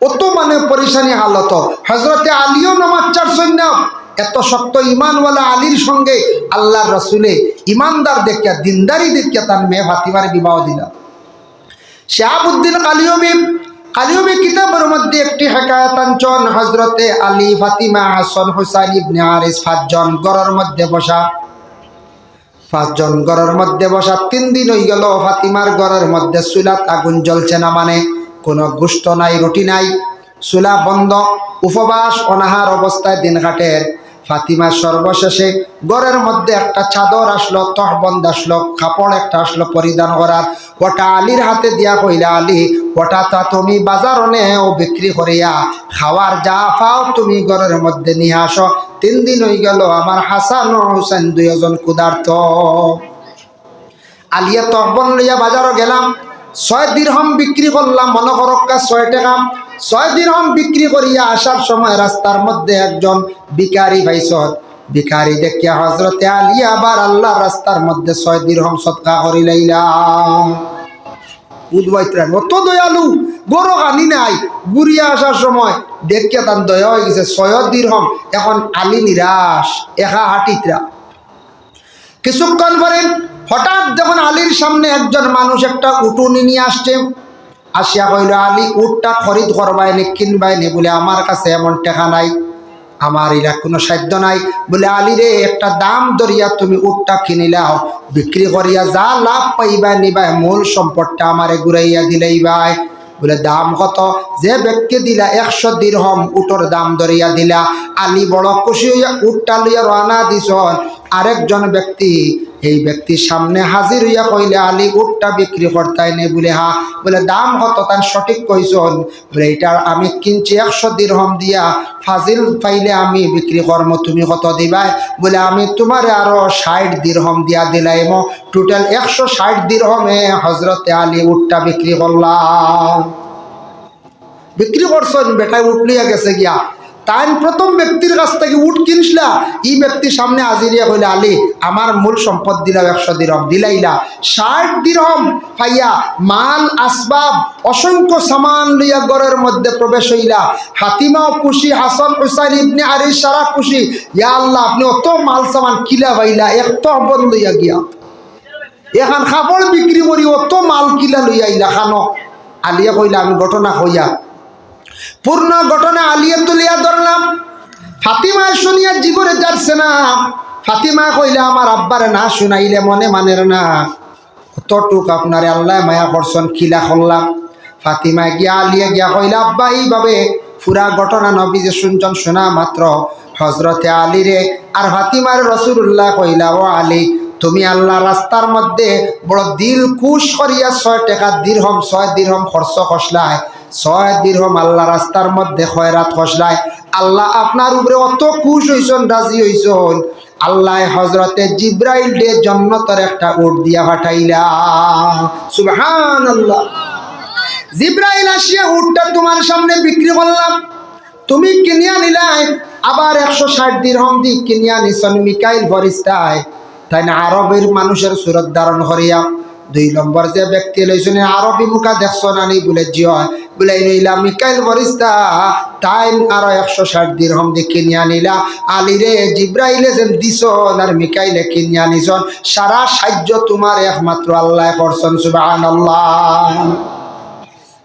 [SPEAKER 1] অত মানে পরেশানি হালত। হজরতে আলীও নামাজ ছাড়ছেন না। এত শক্ত ইমানওয়ালা আলীর সঙ্গে আল্লাহর রসুলে ইমানদার দেখিয়া, দিনদারি দেখিয়া তার মেয়ে ফাতিমার বিবাহ দিলা। শাহাবুদ্দিন কালিয়বী কিতাবের মধ্যে একটি হেকায়াত আনছেন। হজরতে আলী, ফাতিমা, হাসান, হুসাইন ইবনে হারিস পাঁচজন ঘরের মধ্যে বসা। 5 জন ঘরের মধ্যে বসা 3 দিন হয়ে গেল। ফাতিমার ঘরের মধ্যে চুলাত আগুন জ্বলছে না, মানে কোনো গোশত নাই, রুটি নাই, চুলা বন্ধ, উপবাস অনাহার অবস্থায় দিন কাটের। ফাতিমার সর্বশেষে ঘরের মধ্যে একটা চাদর আসলো, তহবন্দ আসলো, কাপড় একটা আসলো পরিধান করার। ওটা আলীর হাতে দিয়া কইলা, আলী ওটা তা তুমি বাজার ও বিক্রি করিয়া খাওয়ার যা পাও তুমি ঘরের মধ্যে নিয়ে আসো। 3 দিন হয়ে গেল আমার হাসান ও হুসেন 2 জন ক্ষুধার্ত। আলিয়া তহবন লইয়া বাজারও গেলাম, 6 দিরহাম বিক্রি করলাম, মনে করক্কা 6 টাকা। 6 দিরহাম বিক্রি করিয়া আসার সময় রাস্তার মধ্যে একজন ভিখারি পাইছর। ভিখারি দেখিয়া হজরতে আলী আবার আল্লাহ রাস্তার মধ্যে 6 দিরহাম সদকা করিলাইলা। বুধবাইত্রান অত দয়ালু, গরো আনি নাই, ঘুরিয়া আসার সময় দেখিয়া তার দয়া হয়ে গেছে। 6 দিরহাম, এখন আলী নিরাশ, একা হাটিতরা। কিছুক্ষণ পরে হঠাৎ যখন আলীর সামনে একজন মানুষ একটা উটুনি নিয়ে আসছে, আসিয়া কইল, আলী উটটা খরিদ করবাইনি, কিনবাইনি? বলে আমার কাছে এমন টাকা নাই, আমার এরা কোনো সাধ্য নাই। বলে আলী রে, একটা দাম ধরিয়া তুমি উটটা কিনিলাও, বিক্রি করিয়া যা লাভ পাইবা নিবাই, মূল সম্পদটা আমারে ঘুরাইয়া দিলেই ভাই। বলে দাম কত? যে ব্যক্তি দিলা 100 দিরহাম উটর দাম ধরিয়া দিলা। আলী বড় খুশি হইয়া উটটা লইয়া রওনা দিছন। আরেকজন ব্যক্তি, এই ব্যক্তির সামনে হাজির হইয়া কইলে, আলী উটটা বিক্রি করতাই নে? বলে হা। বলে দাম কত? তার সঠিক কইছন। বলে এটা আমি কিনছি 100 দিরহাম দিয়া, ফাজিল পাইলে আমি বিক্রি করবো, তুমি কত দিবাই? বলে আমি তোমারে আরো 60 দিরহাম দিয়া দিলাইম। টোটাল 160 দিরহামে হজরতে আলী উটটা বিক্রি করলাম। বিক্রি করছেন, বেটায় উট লিয়া গেছে গিয়া। তাই প্রথম ব্যক্তির কাছ থেকে উট কিনছিলা, এই ব্যক্তির সামনে হাজিরিয়া কইলা, আলী আমার মূল সম্পদ দিলাম 100 দিরহাম, দিলাইলা 60 দিরহাম পাইয়া মাল আসবাব অসংখ্য সামান লইয়া ঘরের মধ্যে প্রবেশ হইলা। ফাতিমাও খুশি, হাসান হুসাইন ইবনে হারিস সারা খুশি। ইয়া আল্লাহ, আপনি অত মাল সামান কিলা পাইলা, এক তহবন লইয়া গিয়া, এখন কাপড় বিক্রি করি অত মাল কিলা লইয়া আইলা খানো? আলিয়া কইলা, আমি ঘটনা কইয়া পূর্ণ ঘটনা আলিয়া তুলিয়া ধরলাম। ফাতিমা শুনিয়া জীবনে যাচ্ছে না। ফাতিমা কইলে আমার আব্বারে না শুনাইলে মনে মানের না, অতটুক আপনারে আল্লাহ মায়া করছেন খিলা করলাম। ফাতিমা গিয়া আলিয়া গিয়া কইলা আব্বা এইভাবে পুরা ঘটনা নবী যে শুনছেন, শোনা মাত্র হজরতে আলী রে আর ফাতিমার রাসূলুল্লাহ কইলা ও আলী, তুমি আল্লাহ রাস্তার মধ্যে বড় দিল খুশ করিয়া 6 টাকা দিরহম 6 দিরহম খরচ করছলাই, 6 দিরহম আল্লাহ রাস্তার মধ্যে খয়রাত করছলাই। আল্লাহ আপনার উপরে অত খুশ হইছেন, রাজি হইছেন, আল্লাহ হজরতে জিব্রাইল ডে জান্নাতের একটা উট দিয়া পাঠাইলা। সুবহানাল্লাহ। জিব্রাইল আসিয়া উটটা তোমার সামনে বিক্রি করলাম, তুমি কিনিয়া নিলাই, আবার 160 দিরহম দি কিনিয়া নিছেন মিকাইল ফরিস্তায়, তাই না আরবের মানুষের সুরত ধারণ করিয়া। 2 নম্বর যে ব্যক্তি লইছেন আরবি মুখা দেখছো না নি বলে জি হয়, বলে নিলা মিকাইল ফরিস্তা, তাই আরো 160 দিরহম দি কিনিয়া নিলা। আলীরে জিব্রাইলে যেন দিছন আর মিকাইলে কিনিয়া নিছন, সারা সাহায্য তোমার একমাত্র আল্লাহ করছেন। সুবহানাল্লাহ।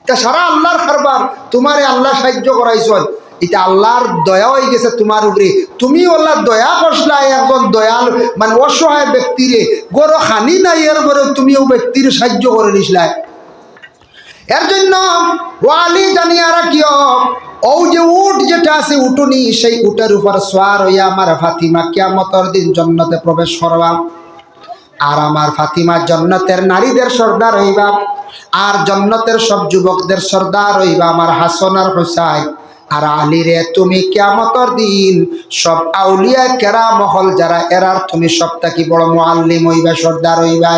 [SPEAKER 1] তা সারা আল্লাহর কারবার, তোমারে আল্লাহ সাহায্য করাইছেন, এটা আল্লাহর দয়া হয়ে গেছে তোমার উপরে। তুমি আল্লাহ দয়া করছলা একজন দয়াল মানে অসহায় ব্যক্তিরে, গরো খানি নাই এর পরে তুমি ও ব্যক্তির সাহায্য করে নিসলাই। এর জন্য ওয়ালি জানিয়া রাখিও, ও যে উট যেটা আছে উটুনি, সেই উটের উপর সওয়ার হইয়া আমার ফাতিমা কিয়ামতের দিন জান্নাতে প্রবেশ করবা। আর আমার ফাতিমা জান্নাতের নারীদের সর্দার হইবা, আর জান্নাতের সব যুবকদের সর্দার হইবা আমার হাসান আর হুসাইন। আর আলী রে তুমি কিয়ামতের দিন সব আউলিয়া কেরাম মহল যারা এরার তুমি সবথেকে বড় মুআল্লিম হইবা, সর্দার হইবা।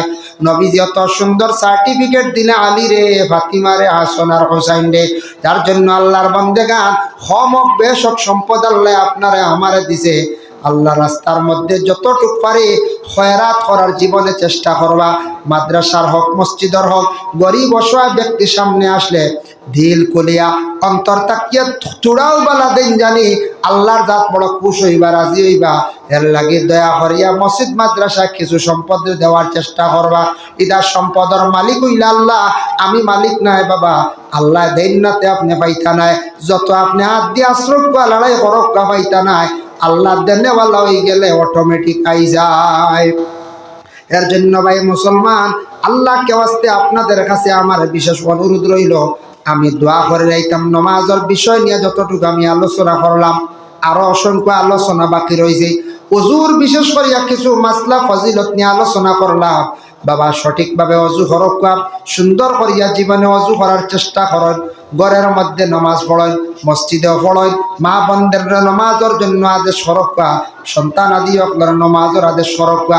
[SPEAKER 1] নবীজি অত সুন্দর সার্টিফিকেট দিলে আলী রে, ফাতিমা রে, হাসান আর হুসাইন রে। যার জন্য আল্লাহর বান্দেগান হমক বেশক সম্পদ আল্লাহ আপনারে আমারে দিছে। আল্লাহ রাস্তার মধ্যে যতটুক পারে খয়রাত করার জীবনে চেষ্টা করবা। মাদ্রাসার হোক, মসজিদের হোক, গরিব অসহায় ব্যক্তি সামনে আসলে দিল কুলিয়া অন্তর তাকিয়া চূড়াও বালা দিন জানি আল্লাহর জাত বড় খুশ হইবা, রাজি হইবা। এর লাগে দয়া করিয়া মসজিদ মাদ্রাসা কিছু সম্পদ দেওয়ার চেষ্টা করবা। ইদার সম্পদের মালিক হইলা আল্লাহ, আমি মালিক নাই বাবা। আল্লাহ দেন নাতে আপনি পাইতা নাই, যত আপনি হাত দিয়ে আশ্রয় লড়াই করক পাইতা নাই, আল্লাহ দেনেওয়ালা হয়ে গেলে অটোমেটিক আই যায়। এর জন্য ভাই মুসলমান, আল্লাহকে ওয়াস্তে আপনাদের কাছে আমার বিশেষ অনুরোধ রইল, আমি দোয়া করে রাইতাম নামাজের বিষয় নিয়ে যতটুকু আমি আলোচনা করলাম, আরো অসংখ্য আলোচনা বাকি রয়েছে। ওযুর বিশেষ করিয়া কিছু মাসলা ফজিলত নিয়ে আলোচনা করলাম। বাবা সঠিকভাবে অজু করক, সুন্দর করিয়া জীবনে অজু করার চেষ্টা করেন, ঘরের মধ্যে নামাজ পড়েন, মসজিদেও পড়েন, মা বোনদের নামাজের জন্য আদেশ করক, সন্তান আদি আপনার নামাজের আদেশ করক।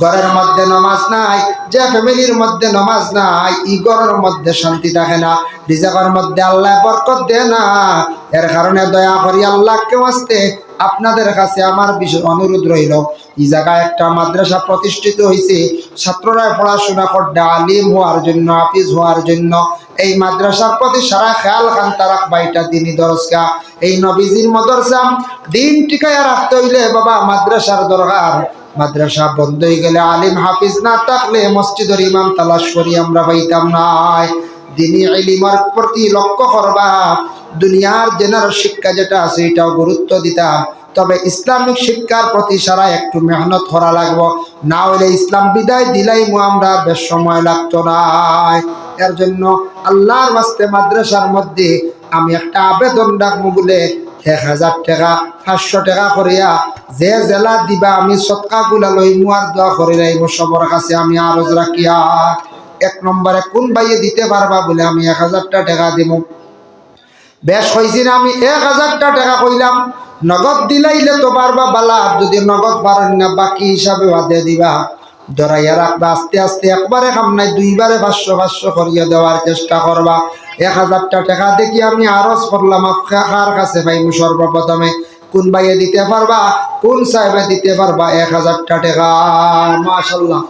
[SPEAKER 1] ঘরের মধ্যে নামাজ নাই, যে ফ্যামিলির মধ্যে নামাজ নাই, ই ঘরের মধ্যে শান্তি থাকে না, রিজিকের মধ্যে আল্লাহ বরকত দেয় না। এর কারণে দয়া করি আল্লাহকে ওয়াস্তে আপনাদের কাছে আমার বিশেষ অনুরোধ রইল, এই জায়গায় একটা মাদ্রাসা প্রতিষ্ঠিত হয়েছে, ছাত্ররা পড়াশোনা করতে আলিম হওয়ার জন্য, হাফিজ হওয়ার জন্য। এই মাদ্রাসার প্রতি সারা খেয়াল খান্তা রাখবা, এটা দিনই দরজা, এই নবীজির মাদ্রাসা দিন টিকায়া রাখতে হইলে বাবা মাদ্রাসার দরকার। মাদ্রাসা বন্ধ হয়ে গেলে, আলিম হাফিজ না থাকলে মসজিদের ইমাম তালাশ করি আমরা পাইতাম নাই। দিনী ইলমের প্রতি লক্ষ্য করবা, দুনিয়ার জেনারেল শিক্ষা যেটা আছে এটাও গুরুত্ব দিতাম, তবে ইসলামিক শিক্ষার প্রতি সারা একটু মেহনত করা লাগবো, না হলে ইসলাম বিদায় দিলাই আমরা বেশ সময় লাগতো না। এর জন্য আল্লাহর ওয়াস্তে মাদ্রাসার মধ্যে আমি একটা আবেদন রাখবো, বলে 1000 টাকা 500 টাকা করিয়া যে জেলা দিবা আমি সৎকা গুলা লইমু আর দোয়া করে রাইব সবার কাছে আমি আরজ রাখিয়া। 1 নম্বরে কোন ভাইয়ে দিতে পারবা বলে আমি 1000 টাকা দিব। বেশ হয়েছি না, আমি 1000 টাকা কইলাম, নগদ দিলাইলে তো পারবা বালা, যদি নগদ পারেন না বাকি হিসাবে বাদে দিবা, ধরাইয়া রাখবা। আস্তে আস্তে একবারে কাম নাই, 2 বারে 500 করিয়া দেওয়ার চেষ্টা করবা। 1000 টাকা দেখি আমি আরজ করলাম, কার কাছে পাইমু সর্বপ্রথমে, কোন ভাইয়ে দিতে পারবা, কোন সাহেবে দিতে পারবা 1000 টাকা। মাশাআল্লাহ।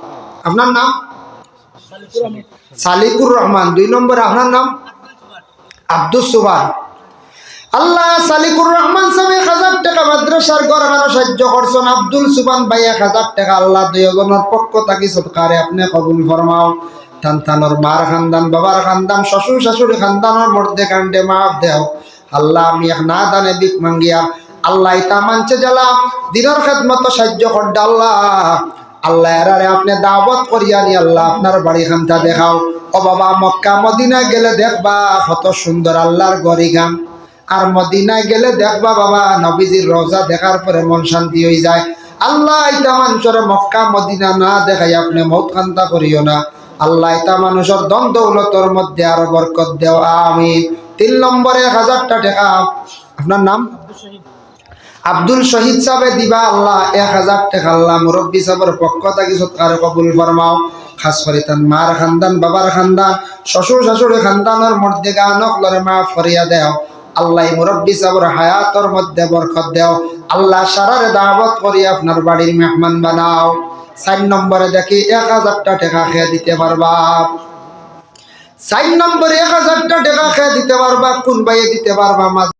[SPEAKER 1] আপনার নাম? সালিকুর রহমান। 2 নম্বরে আপনার নাম? আব্দুস সুবান। আল্লাহ সালিকুর রহমান সাহেব 1000 টাকা মাদ্রাসার ঘর বানানো সাহায্য করছেন। আব্দুল সুবান ভাই 1000 টাকা আল্লাহ দুইজনের পক্ষ থাকি সদকারে আপনি কবুল ফরমাও। সন্তানের মার খানদান, বাবার খানদান, শ্বশুর শাশুড়ি খানদানের মধ্যে কাণ্ডে মাফ দেও। আল্লাহ আমি এক না দানে বিক মাঙ্গিয়া আল্লাহ ইতা মানছে জ্বালা দিনের খেদমত সাহায্য করডা আল্লাহ আল্লাহ এরারে আপনি দাওয়াত করিয়া নি আল্লাহ আপনার বাড়ি খানটা দেখাও ও বাবা মক্কা মদিনা গেলে দেখবা কত সুন্দর আল্লাহর গরিগাম আর মদিনায় গেলে দেখবা বাবা নবীজির রওজা দেখার পরে মন শান্তি হয়ে যায় আল্লাহ ইতা মানুষের মক্কা মদিনা না দেখাই আপনি মৌত কান্তা করিও না আল্লাহ ইতা মানুষের ধন দৌলতর মধ্যে আরো বরকত দেও আমিন 3 নম্বরে 1000 টাকা আপনার নাম আব্দুল শহীদ সাহেব দিবা আল্লাহ 1000 টাকা আল্লাহ মুরব্বী সাহেবের পক্ষ থেকে সৎকার কবুল ফরমাও খাস করে তার মার খানদান বাবার খানদান শ্বশুর শাশুড়ি খানদানের মধ্যে গানক লরে মাফ করিয়া দেও আল্লাহ মুরব্বী সাহেবের হায়াতের মধ্যে বরকত দেও আল্লাহ সারারে দাওয়াত করি আপনার বাড়ির মেহমান বানাও 4 নম্বরে দেখি 1000 টাকা খেয়ে দিতে পারবা 4 নম্বরে 1000 টাকা খেয়ে দিতে পারবা কোন ভাইয়ে দিতে পারবা